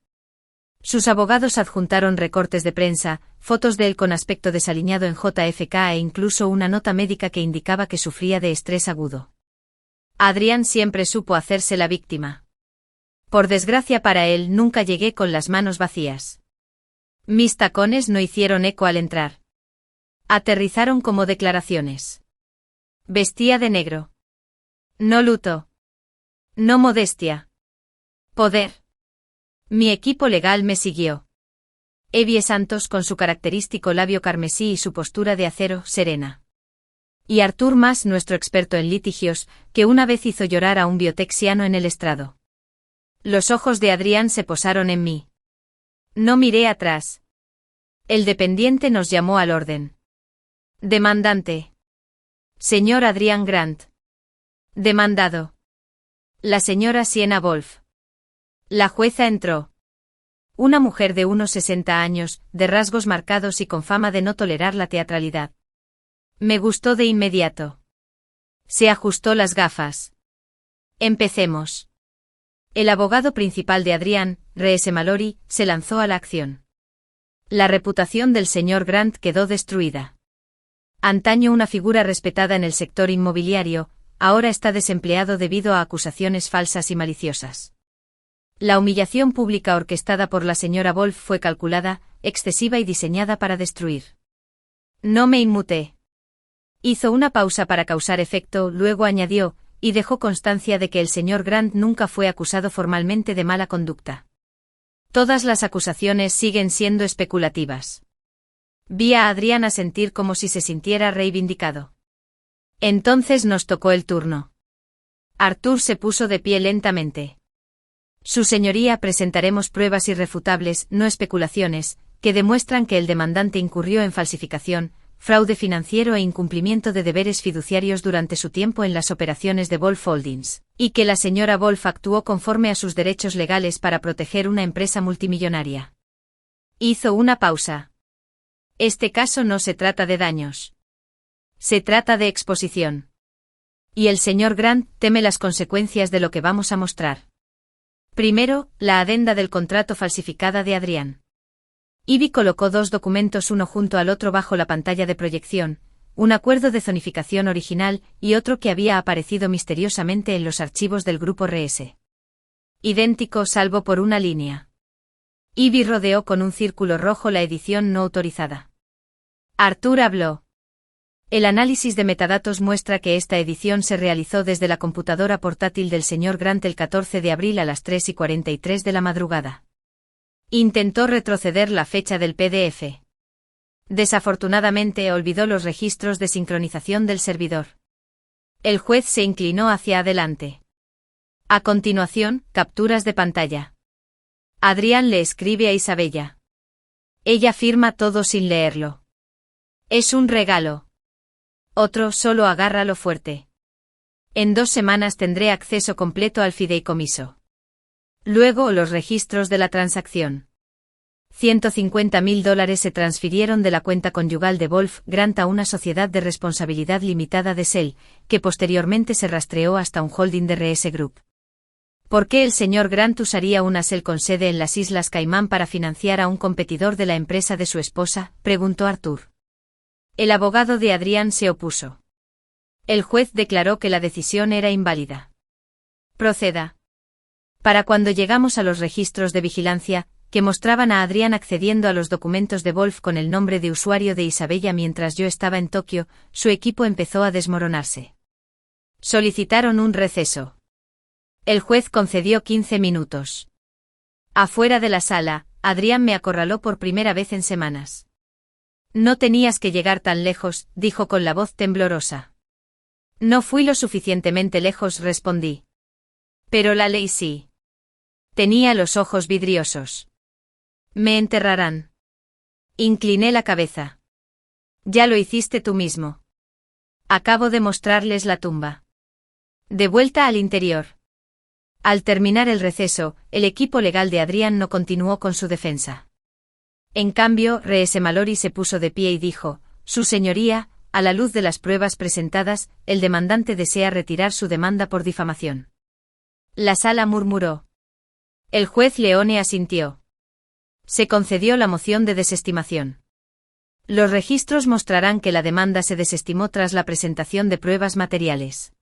Sus abogados adjuntaron recortes de prensa, fotos de él con aspecto desaliñado en JFK e incluso una nota médica que indicaba que sufría de estrés agudo. Adrián siempre supo hacerse la víctima. Por desgracia para él, nunca llegué con las manos vacías. Mis tacones no hicieron eco al entrar. Aterrizaron como declaraciones. Vestía de negro. No luto. No modestia. Poder. Mi equipo legal me siguió. Evie Santos con su característico labio carmesí y su postura de acero serena. Y Artur Mas, nuestro experto en litigios, que una vez hizo llorar a un biotexiano en el estrado. Los ojos de Adrián se posaron en mí. No miré atrás. El dependiente nos llamó al orden. Demandante. Señor Adrián Grant. Demandado. La señora Sienna Wolf. La jueza entró. Una mujer de unos 60 años, de rasgos marcados y con fama de no tolerar la teatralidad. Me gustó de inmediato. Se ajustó las gafas. Empecemos. El abogado principal de Adrian, R.S. Mallory, se lanzó a la acción. La reputación del señor Grant quedó destruida. Antaño una figura respetada en el sector inmobiliario, ahora está desempleado debido a acusaciones falsas y maliciosas. La humillación pública orquestada por la señora Wolf fue calculada, excesiva y diseñada para destruir. No me inmuté. Hizo una pausa para causar efecto, luego añadió, y dejó constancia de que el señor Grant nunca fue acusado formalmente de mala conducta. Todas las acusaciones siguen siendo especulativas. Vi a Adrian asentir como si se sintiera reivindicado. Entonces nos tocó el turno. Arthur se puso de pie lentamente. Su señoría, presentaremos pruebas irrefutables, no especulaciones, que demuestran que el demandante incurrió en falsificación, fraude financiero e incumplimiento de deberes fiduciarios durante su tiempo en las operaciones de Wolf Holdings, y que la señora Wolf actuó conforme a sus derechos legales para proteger una empresa multimillonaria. Hizo una pausa. Este caso no se trata de daños. Se trata de exposición. Y el señor Grant teme las consecuencias de lo que vamos a mostrar. Primero, la adenda del contrato falsificada de Adrian. Ivy colocó dos documentos uno junto al otro bajo la pantalla de proyección, un acuerdo de zonificación original y otro que había aparecido misteriosamente en los archivos del grupo RS. Idéntico salvo por una línea. Ivy rodeó con un círculo rojo la edición no autorizada. Arthur habló. El análisis de metadatos muestra que esta edición se realizó desde la computadora portátil del señor Grant el 14 de abril a las 3:43 de la madrugada. Intentó retroceder la fecha del PDF. Desafortunadamente olvidó los registros de sincronización del servidor. El juez se inclinó hacia adelante. A continuación, capturas de pantalla. Adrian le escribe a Isabella. Ella firma todo sin leerlo. Es un regalo. Otro, solo agárralo fuerte. En 2 semanas tendré acceso completo al fideicomiso. Luego los registros de la transacción. $150.000 se transfirieron de la cuenta conyugal de Wolf Grant a una sociedad de responsabilidad limitada de Shell, que posteriormente se rastreó hasta un holding de RS Group. ¿Por qué el señor Grant usaría una Shell con sede en las Islas Caimán para financiar a un competidor de la empresa de su esposa?, preguntó Arthur. El abogado de Adrian se opuso. El juez declaró que la decisión era inválida. Proceda. Para cuando llegamos a los registros de vigilancia, que mostraban a Adrian accediendo a los documentos de Wolf con el nombre de usuario de Isabella mientras yo estaba en Tokio, su equipo empezó a desmoronarse. Solicitaron un receso. El juez concedió 15 minutos. Afuera de la sala, Adrian me acorraló por primera vez en semanas. No tenías que llegar tan lejos, dijo con la voz temblorosa. No fui lo suficientemente lejos, respondí. Pero la ley sí. Tenía los ojos vidriosos. Me enterrarán. Incliné la cabeza. Ya lo hiciste tú mismo. Acabo de mostrarles la tumba. De vuelta al interior. Al terminar el receso, el equipo legal de Adrian no continuó con su defensa. En cambio, R.S. Mallory se puso de pie y dijo, Su señoría, a la luz de las pruebas presentadas, el demandante desea retirar su demanda por difamación. La sala murmuró. El juez Leone asintió. Se concedió la moción de desestimación. Los registros mostrarán que la demanda se desestimó tras la presentación de pruebas materiales.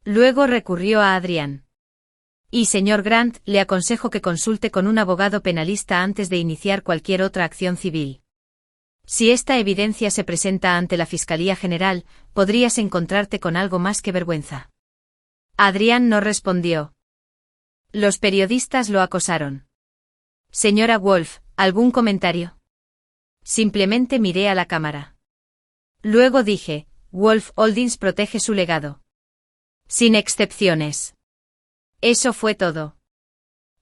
Luego recurrió a Adrian. Y señor Grant, le aconsejo que consulte con un abogado penalista antes de iniciar cualquier otra acción civil. Si esta evidencia se presenta ante la Fiscalía General, podrías encontrarte con algo más que vergüenza. Adrian no respondió. Los periodistas lo acosaron. Señora Wolf, ¿algún comentario? Simplemente miré a la cámara. Luego dije, Wolf Holdings protege su legado. Sin excepciones. Eso fue todo.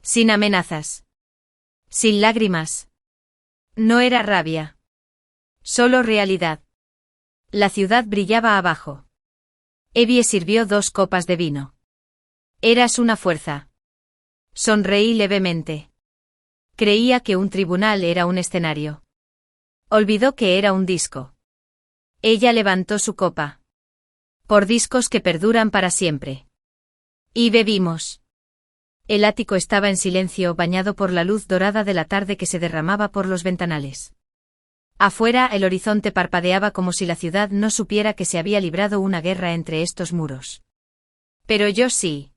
Sin amenazas. Sin lágrimas. No era rabia. Solo realidad. La ciudad brillaba abajo. Evie sirvió 2 copas de vino. Eras una fuerza. Sonreí levemente. Creía que un tribunal era un escenario. Olvidó que era un disco. Ella levantó su copa. Por discos que perduran para siempre. Y bebimos. El ático estaba en silencio, bañado por la luz dorada de la tarde que se derramaba por los ventanales. Afuera el horizonte parpadeaba como si la ciudad no supiera que se había librado una guerra entre estos muros. Pero yo sí.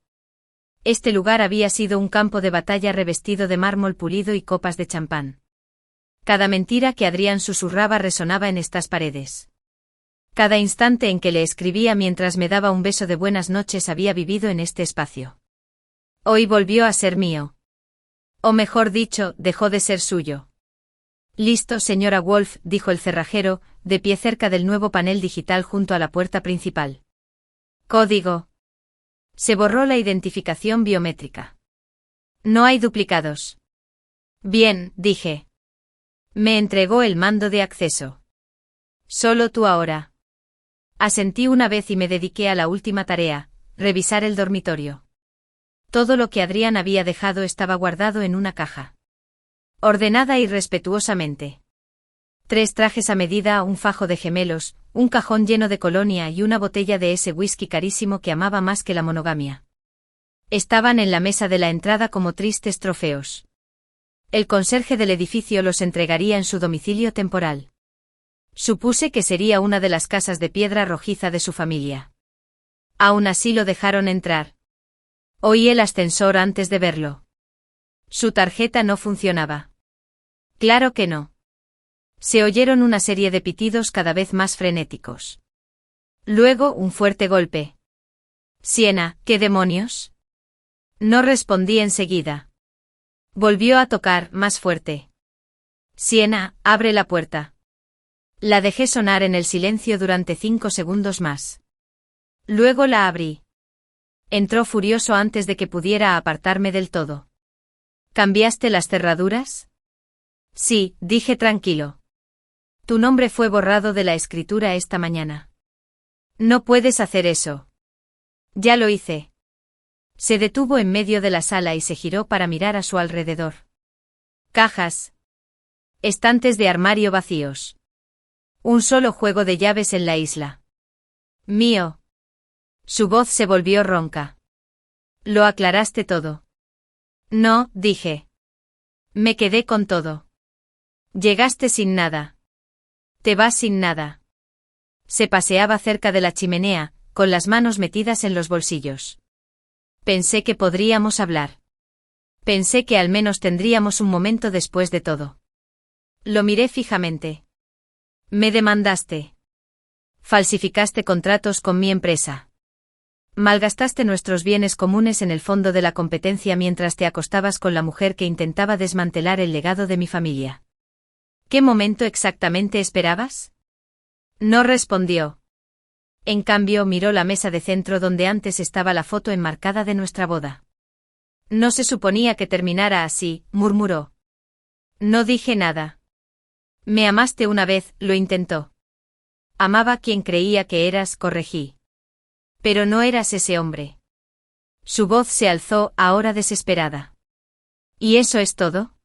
Este lugar había sido un campo de batalla revestido de mármol pulido y copas de champán. Cada mentira que Adrián susurraba resonaba en estas paredes. Cada instante en que le escribía mientras me daba un beso de buenas noches había vivido en este espacio. Hoy volvió a ser mío. O mejor dicho, dejó de ser suyo. Listo, señora Wolf, dijo el cerrajero, de pie cerca del nuevo panel digital junto a la puerta principal. Código. Se borró la identificación biométrica. No hay duplicados. Bien, dije. Me entregó el mando de acceso. Solo tú ahora. Asentí una vez y me dediqué a la última tarea, revisar el dormitorio. Todo lo que Adrián había dejado estaba guardado en una caja. Ordenada y respetuosamente. 3 trajes a medida, un fajo de gemelos, un cajón lleno de colonia y una botella de ese whisky carísimo que amaba más que la monogamia. Estaban en la mesa de la entrada como tristes trofeos. El conserje del edificio los entregaría en su domicilio temporal. Supuse que sería una de las casas de piedra rojiza de su familia. Aún así lo dejaron entrar. Oí el ascensor antes de verlo. Su tarjeta no funcionaba. Claro que no. Se oyeron una serie de pitidos cada vez más frenéticos. Luego un fuerte golpe. Siena, ¿qué demonios? No respondí enseguida. Volvió a tocar, más fuerte. Siena, abre la puerta. La dejé sonar en el silencio durante 5 segundos más. Luego la abrí. Entró furioso antes de que pudiera apartarme del todo. ¿Cambiaste las cerraduras? Sí, dije tranquilo. Tu nombre fue borrado de la escritura esta mañana. No puedes hacer eso. Ya lo hice. Se detuvo en medio de la sala y se giró para mirar a su alrededor. Cajas. Estantes de armario vacíos. Un solo juego de llaves en la isla. Mío. Su voz se volvió ronca. ¿Lo aclaraste todo? No, dije. Me quedé con todo. Llegaste sin nada. Te vas sin nada. Se paseaba cerca de la chimenea, con las manos metidas en los bolsillos. Pensé que podríamos hablar. Pensé que al menos tendríamos un momento después de todo. Lo miré fijamente. Me demandaste. Falsificaste contratos con mi empresa. Malgastaste nuestros bienes comunes en el fondo de la competencia mientras te acostabas con la mujer que intentaba desmantelar el legado de mi familia. ¿Qué momento exactamente esperabas? No respondió. En cambio, miró la mesa de centro donde antes estaba la foto enmarcada de nuestra boda. No se suponía que terminara así, murmuró. No dije nada. Me amaste una vez, lo intentó. Amaba a quien creía que eras, corregí. Pero no eras ese hombre. Su voz se alzó, ahora desesperada. ¿Y eso es todo?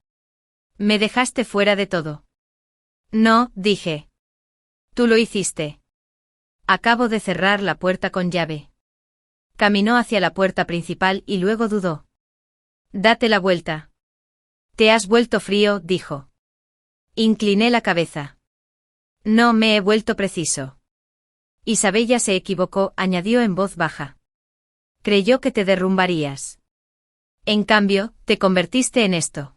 Me dejaste fuera de todo. No, dije. Tú lo hiciste. Acabo de cerrar la puerta con llave. Caminó hacia la puerta principal y luego dudó. Date la vuelta. Te has vuelto frío, dijo. Incliné la cabeza. No me he vuelto preciso. Isabella se equivocó, añadió en voz baja. Creyó que te derrumbarías. En cambio, te convertiste en esto.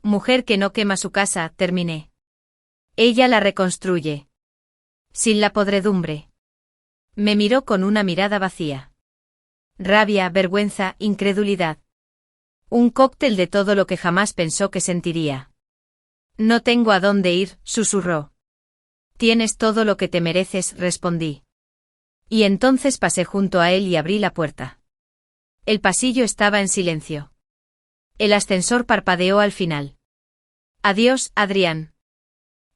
Mujer que no quema su casa, terminé. Ella la reconstruye. Sin la podredumbre. Me miró con una mirada vacía. Rabia, vergüenza, incredulidad. Un cóctel de todo lo que jamás pensó que sentiría. No tengo a dónde ir, susurró. Tienes todo lo que te mereces, respondí. Y entonces pasé junto a él y abrí la puerta. El pasillo estaba en silencio. El ascensor parpadeó al final. Adiós, Adrián.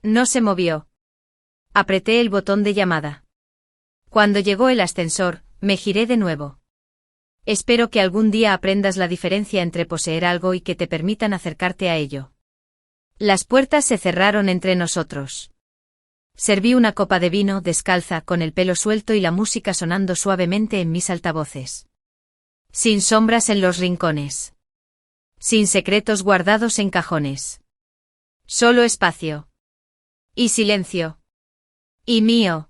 No se movió. Apreté el botón de llamada. Cuando llegó el ascensor, me giré de nuevo. Espero que algún día aprendas la diferencia entre poseer algo y que te permitan acercarte a ello. Las puertas se cerraron entre nosotros. Serví una copa de vino, descalza, con el pelo suelto y la música sonando suavemente en mis altavoces. Sin sombras en los rincones. Sin secretos guardados en cajones. Solo espacio. Y silencio. Y mío.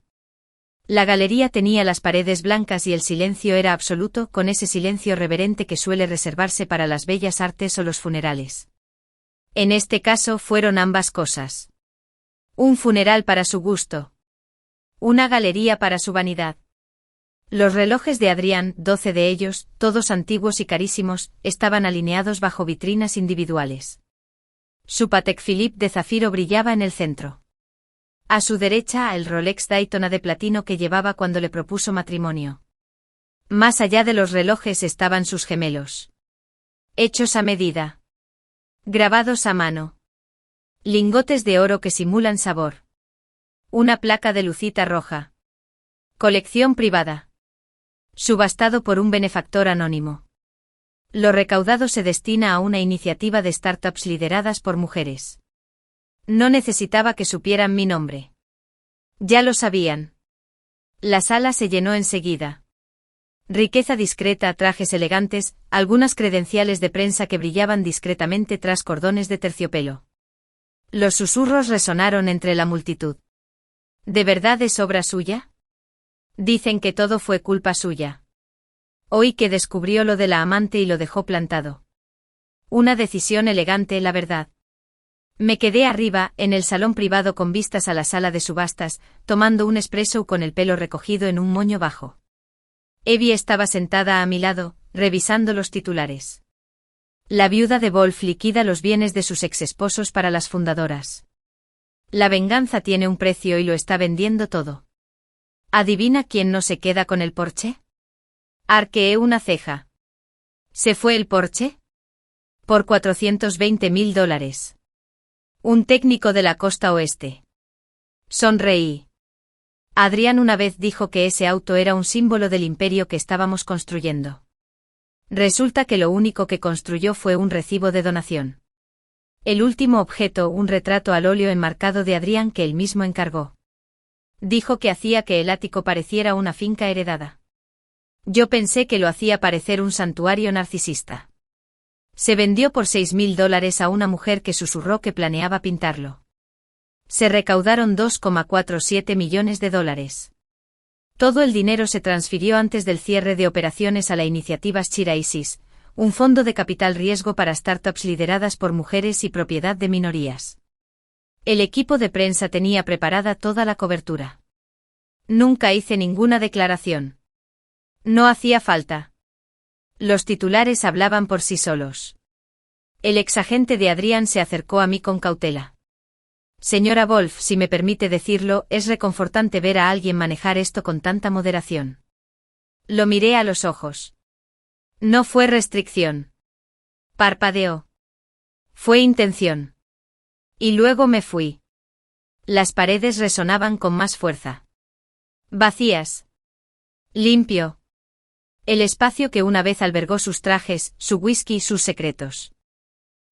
La galería tenía las paredes blancas y el silencio era absoluto, con ese silencio reverente que suele reservarse para las bellas artes o los funerales. En este caso fueron ambas cosas. Un funeral para su gusto. Una galería para su vanidad. Los relojes de Adrián, 12 de ellos, todos antiguos y carísimos, estaban alineados bajo vitrinas individuales. Su Patek Philippe de zafiro brillaba en el centro. A su derecha el Rolex Daytona de platino que llevaba cuando le propuso matrimonio. Más allá de los relojes estaban sus gemelos. Hechos a medida. Grabados a mano. Lingotes de oro que simulan sabor. Una placa de lucita roja. Colección privada. Subastado por un benefactor anónimo. Lo recaudado se destina a una iniciativa de startups lideradas por mujeres. No necesitaba que supieran mi nombre. Ya lo sabían. La sala se llenó enseguida. Riqueza discreta, trajes elegantes, algunas credenciales de prensa que brillaban discretamente tras cordones de terciopelo. Los susurros resonaron entre la multitud. ¿De verdad es obra suya? Dicen que todo fue culpa suya. Oí que descubrió lo de la amante y lo dejó plantado. Una decisión elegante, la verdad. Me quedé arriba, en el salón privado con vistas a la sala de subastas, tomando un espresso con el pelo recogido en un moño bajo. Evie estaba sentada a mi lado, revisando los titulares. La viuda de Wolf liquida los bienes de sus exesposos para las fundadoras. La venganza tiene un precio y lo está vendiendo todo. ¿Adivina quién no se queda con el Porsche? Arqueé una ceja. ¿Se fue el Porsche? Por $420.000. Un técnico de la costa oeste. Sonreí. Adrián una vez dijo que ese auto era un símbolo del imperio que estábamos construyendo. Resulta que lo único que construyó fue un recibo de donación. El último objeto, un retrato al óleo enmarcado de Adrián que él mismo encargó. Dijo que hacía que el ático pareciera una finca heredada. Yo pensé que lo hacía parecer un santuario narcisista. Se vendió por $6.000 a una mujer que susurró que planeaba pintarlo. Se recaudaron $2,47 millones. Todo el dinero se transfirió antes del cierre de operaciones a la iniciativa Shiraisis, un fondo de capital riesgo para startups lideradas por mujeres y propiedad de minorías. El equipo de prensa tenía preparada toda la cobertura. Nunca hice ninguna declaración. No hacía falta. Los titulares hablaban por sí solos. El exagente de Adrián se acercó a mí con cautela. Señora Wolf, si me permite decirlo, es reconfortante ver a alguien manejar esto con tanta moderación. Lo miré a los ojos. No fue restricción. Parpadeó. Fue intención. Y luego me fui. Las paredes resonaban con más fuerza. Vacías. Limpio. El espacio que una vez albergó sus trajes, su whisky y sus secretos.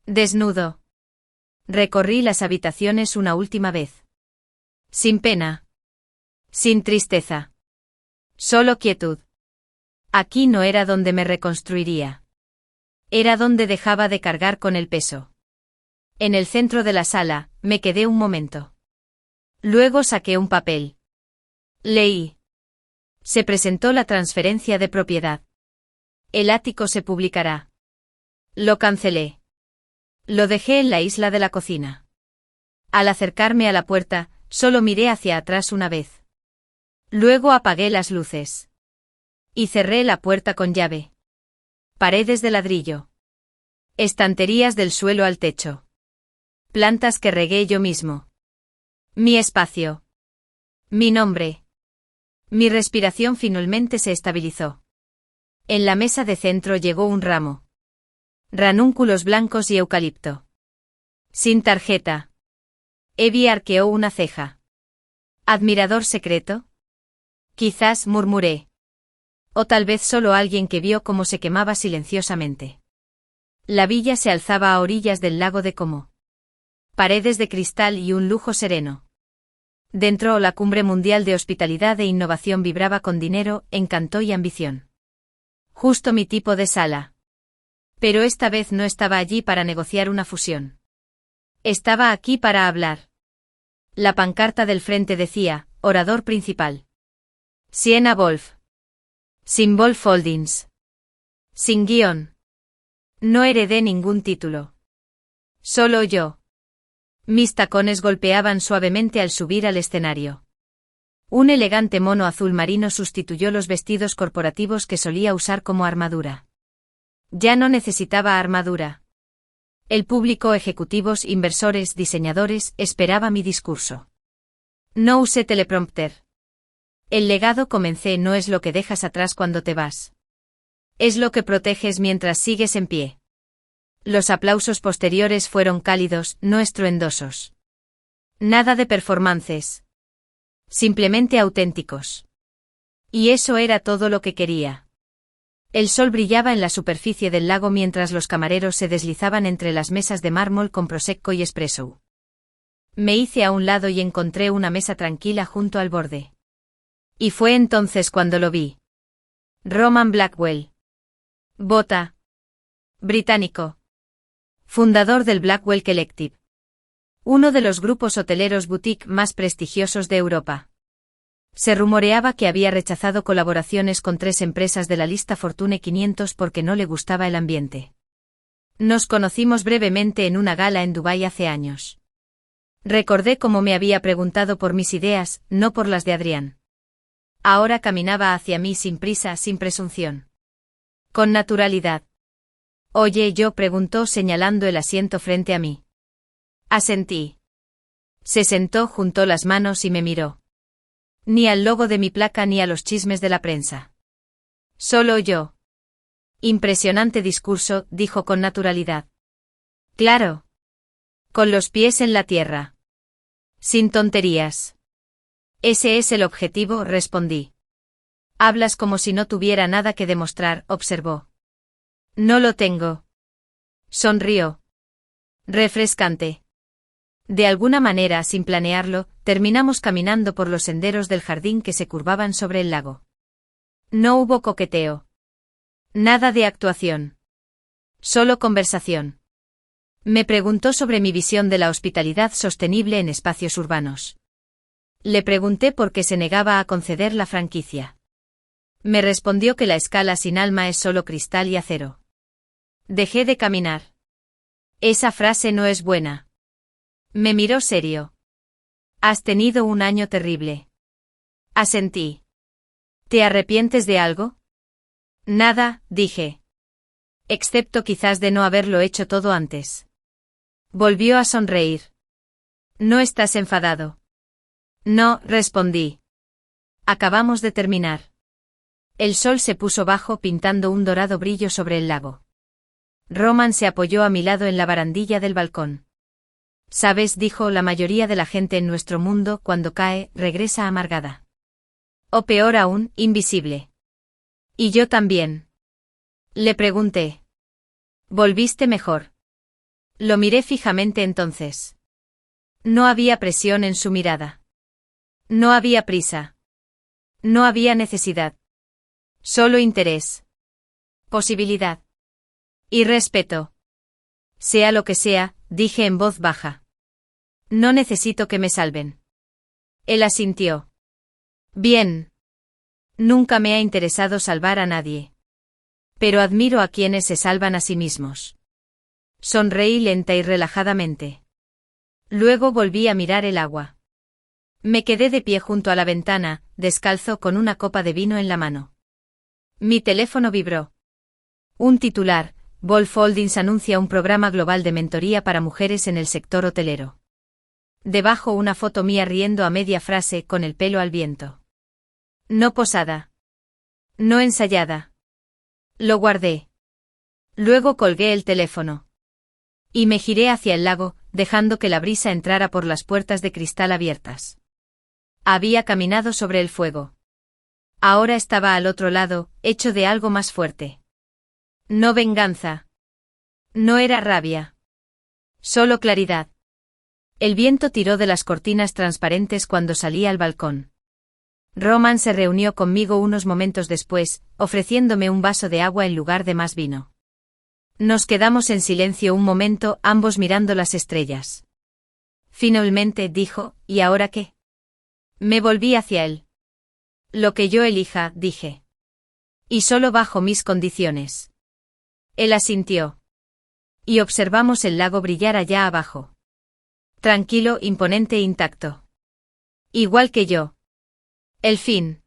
Desnudo. Recorrí las habitaciones una última vez. Sin pena. Sin tristeza. Solo quietud. Aquí no era donde me reconstruiría. Era donde dejaba de cargar con el peso. En el centro de la sala, me quedé un momento. Luego saqué un papel. Leí. Se presentó la transferencia de propiedad. El ático se publicará. Lo cancelé. Lo dejé en la isla de la cocina. Al acercarme a la puerta, solo miré hacia atrás una vez. Luego apagué las luces. Y cerré la puerta con llave. Paredes de ladrillo. Estanterías del suelo al techo. Plantas que regué yo mismo. Mi espacio. Mi nombre. Mi respiración finalmente se estabilizó. En la mesa de centro llegó un ramo. Ranúnculos blancos y eucalipto. Sin tarjeta. Evie arqueó una ceja. ¿Admirador secreto? Quizás, murmuré. O tal vez solo alguien que vio cómo se quemaba silenciosamente. La villa se alzaba a orillas del lago de Como. Paredes de cristal y un lujo sereno. Dentro, la cumbre mundial de hospitalidad e innovación vibraba con dinero, encanto y ambición. Justo mi tipo de sala. Pero esta vez no estaba allí para negociar una fusión. Estaba aquí para hablar. La pancarta del frente decía, orador principal. Sienna Wolf. Sin Wolf Holdings. Sin guión. No heredé ningún título. Solo yo. Mis tacones golpeaban suavemente al subir al escenario. Un elegante mono azul marino sustituyó los vestidos corporativos que solía usar como armadura. Ya no necesitaba armadura. El público, ejecutivos, inversores, diseñadores, esperaba mi discurso. No usé teleprompter. El legado, comencé, no es lo que dejas atrás cuando te vas. Es lo que proteges mientras sigues en pie. Los aplausos posteriores fueron cálidos, no estruendosos. Nada de performances. Simplemente auténticos. Y eso era todo lo que quería. El sol brillaba en la superficie del lago mientras los camareros se deslizaban entre las mesas de mármol con prosecco y espresso. Me hice a un lado y encontré una mesa tranquila junto al borde. Y fue entonces cuando lo vi. Roman Blackwell. Bota. Británico. Fundador del Blackwell Collective. Uno de los grupos hoteleros boutique más prestigiosos de Europa. Se rumoreaba que había rechazado colaboraciones con 3 empresas de la lista Fortune 500 porque no le gustaba el ambiente. Nos conocimos brevemente en una gala en Dubái hace años. Recordé cómo me había preguntado por mis ideas, no por las de Adrián. Ahora caminaba hacia mí sin prisa, sin presunción. Con naturalidad. Oye, yo, preguntó señalando el asiento frente a mí. Asentí. Se sentó, juntó las manos y me miró. Ni al logo de mi placa ni a los chismes de la prensa. Solo yo. Impresionante discurso, dijo con naturalidad. Claro. Con los pies en la tierra. Sin tonterías. Ese es el objetivo, respondí. Hablas como si no tuviera nada que demostrar, observó. No lo tengo. Sonrió. Refrescante. De alguna manera, sin planearlo, terminamos caminando por los senderos del jardín que se curvaban sobre el lago. No hubo coqueteo. Nada de actuación. Solo conversación. Me preguntó sobre mi visión de la hospitalidad sostenible en espacios urbanos. Le pregunté por qué se negaba a conceder la franquicia. Me respondió que la escala sin alma es solo cristal y acero. Dejé de caminar. Esa frase no es buena. Me miró serio. Has tenido un año terrible. Asentí. ¿Te arrepientes de algo? Nada, dije. Excepto quizás de no haberlo hecho todo antes. Volvió a sonreír. ¿No estás enfadado? No, respondí. Acabamos de terminar. El sol se puso bajo pintando un dorado brillo sobre el lago. Roman se apoyó a mi lado en la barandilla del balcón. Sabes, dijo, la mayoría de la gente en nuestro mundo, cuando cae, regresa amargada. O peor aún, invisible. Y yo también. Le pregunté. ¿Volviste mejor? Lo miré fijamente entonces. No había presión en su mirada. No había prisa. No había necesidad. Solo interés. Posibilidad. Y respeto. Sea lo que sea, dije en voz baja. No necesito que me salven. Él asintió. Bien. Nunca me ha interesado salvar a nadie. Pero admiro a quienes se salvan a sí mismos. Sonreí lenta y relajadamente. Luego volví a mirar el agua. Me quedé de pie junto a la ventana, descalzo con una copa de vino en la mano. Mi teléfono vibró. Un titular: Wolf Holdings anuncia un programa global de mentoría para mujeres en el sector hotelero. Debajo una foto mía riendo a media frase con el pelo al viento. No posada. No ensayada. Lo guardé. Luego colgué el teléfono. Y me giré hacia el lago, dejando que la brisa entrara por las puertas de cristal abiertas. Había caminado sobre el fuego. Ahora estaba al otro lado, hecho de algo más fuerte. No venganza. No era rabia. Solo claridad. El viento tiró de las cortinas transparentes cuando salí al balcón. Roman se reunió conmigo unos momentos después, ofreciéndome un vaso de agua en lugar de más vino. Nos quedamos en silencio un momento, ambos mirando las estrellas. Finalmente dijo, ¿y ahora qué? Me volví hacia él. Lo que yo elija, dije. Y solo bajo mis condiciones. Él asintió. Y observamos el lago brillar allá abajo. Tranquilo, imponente e intacto. Igual que yo. El fin.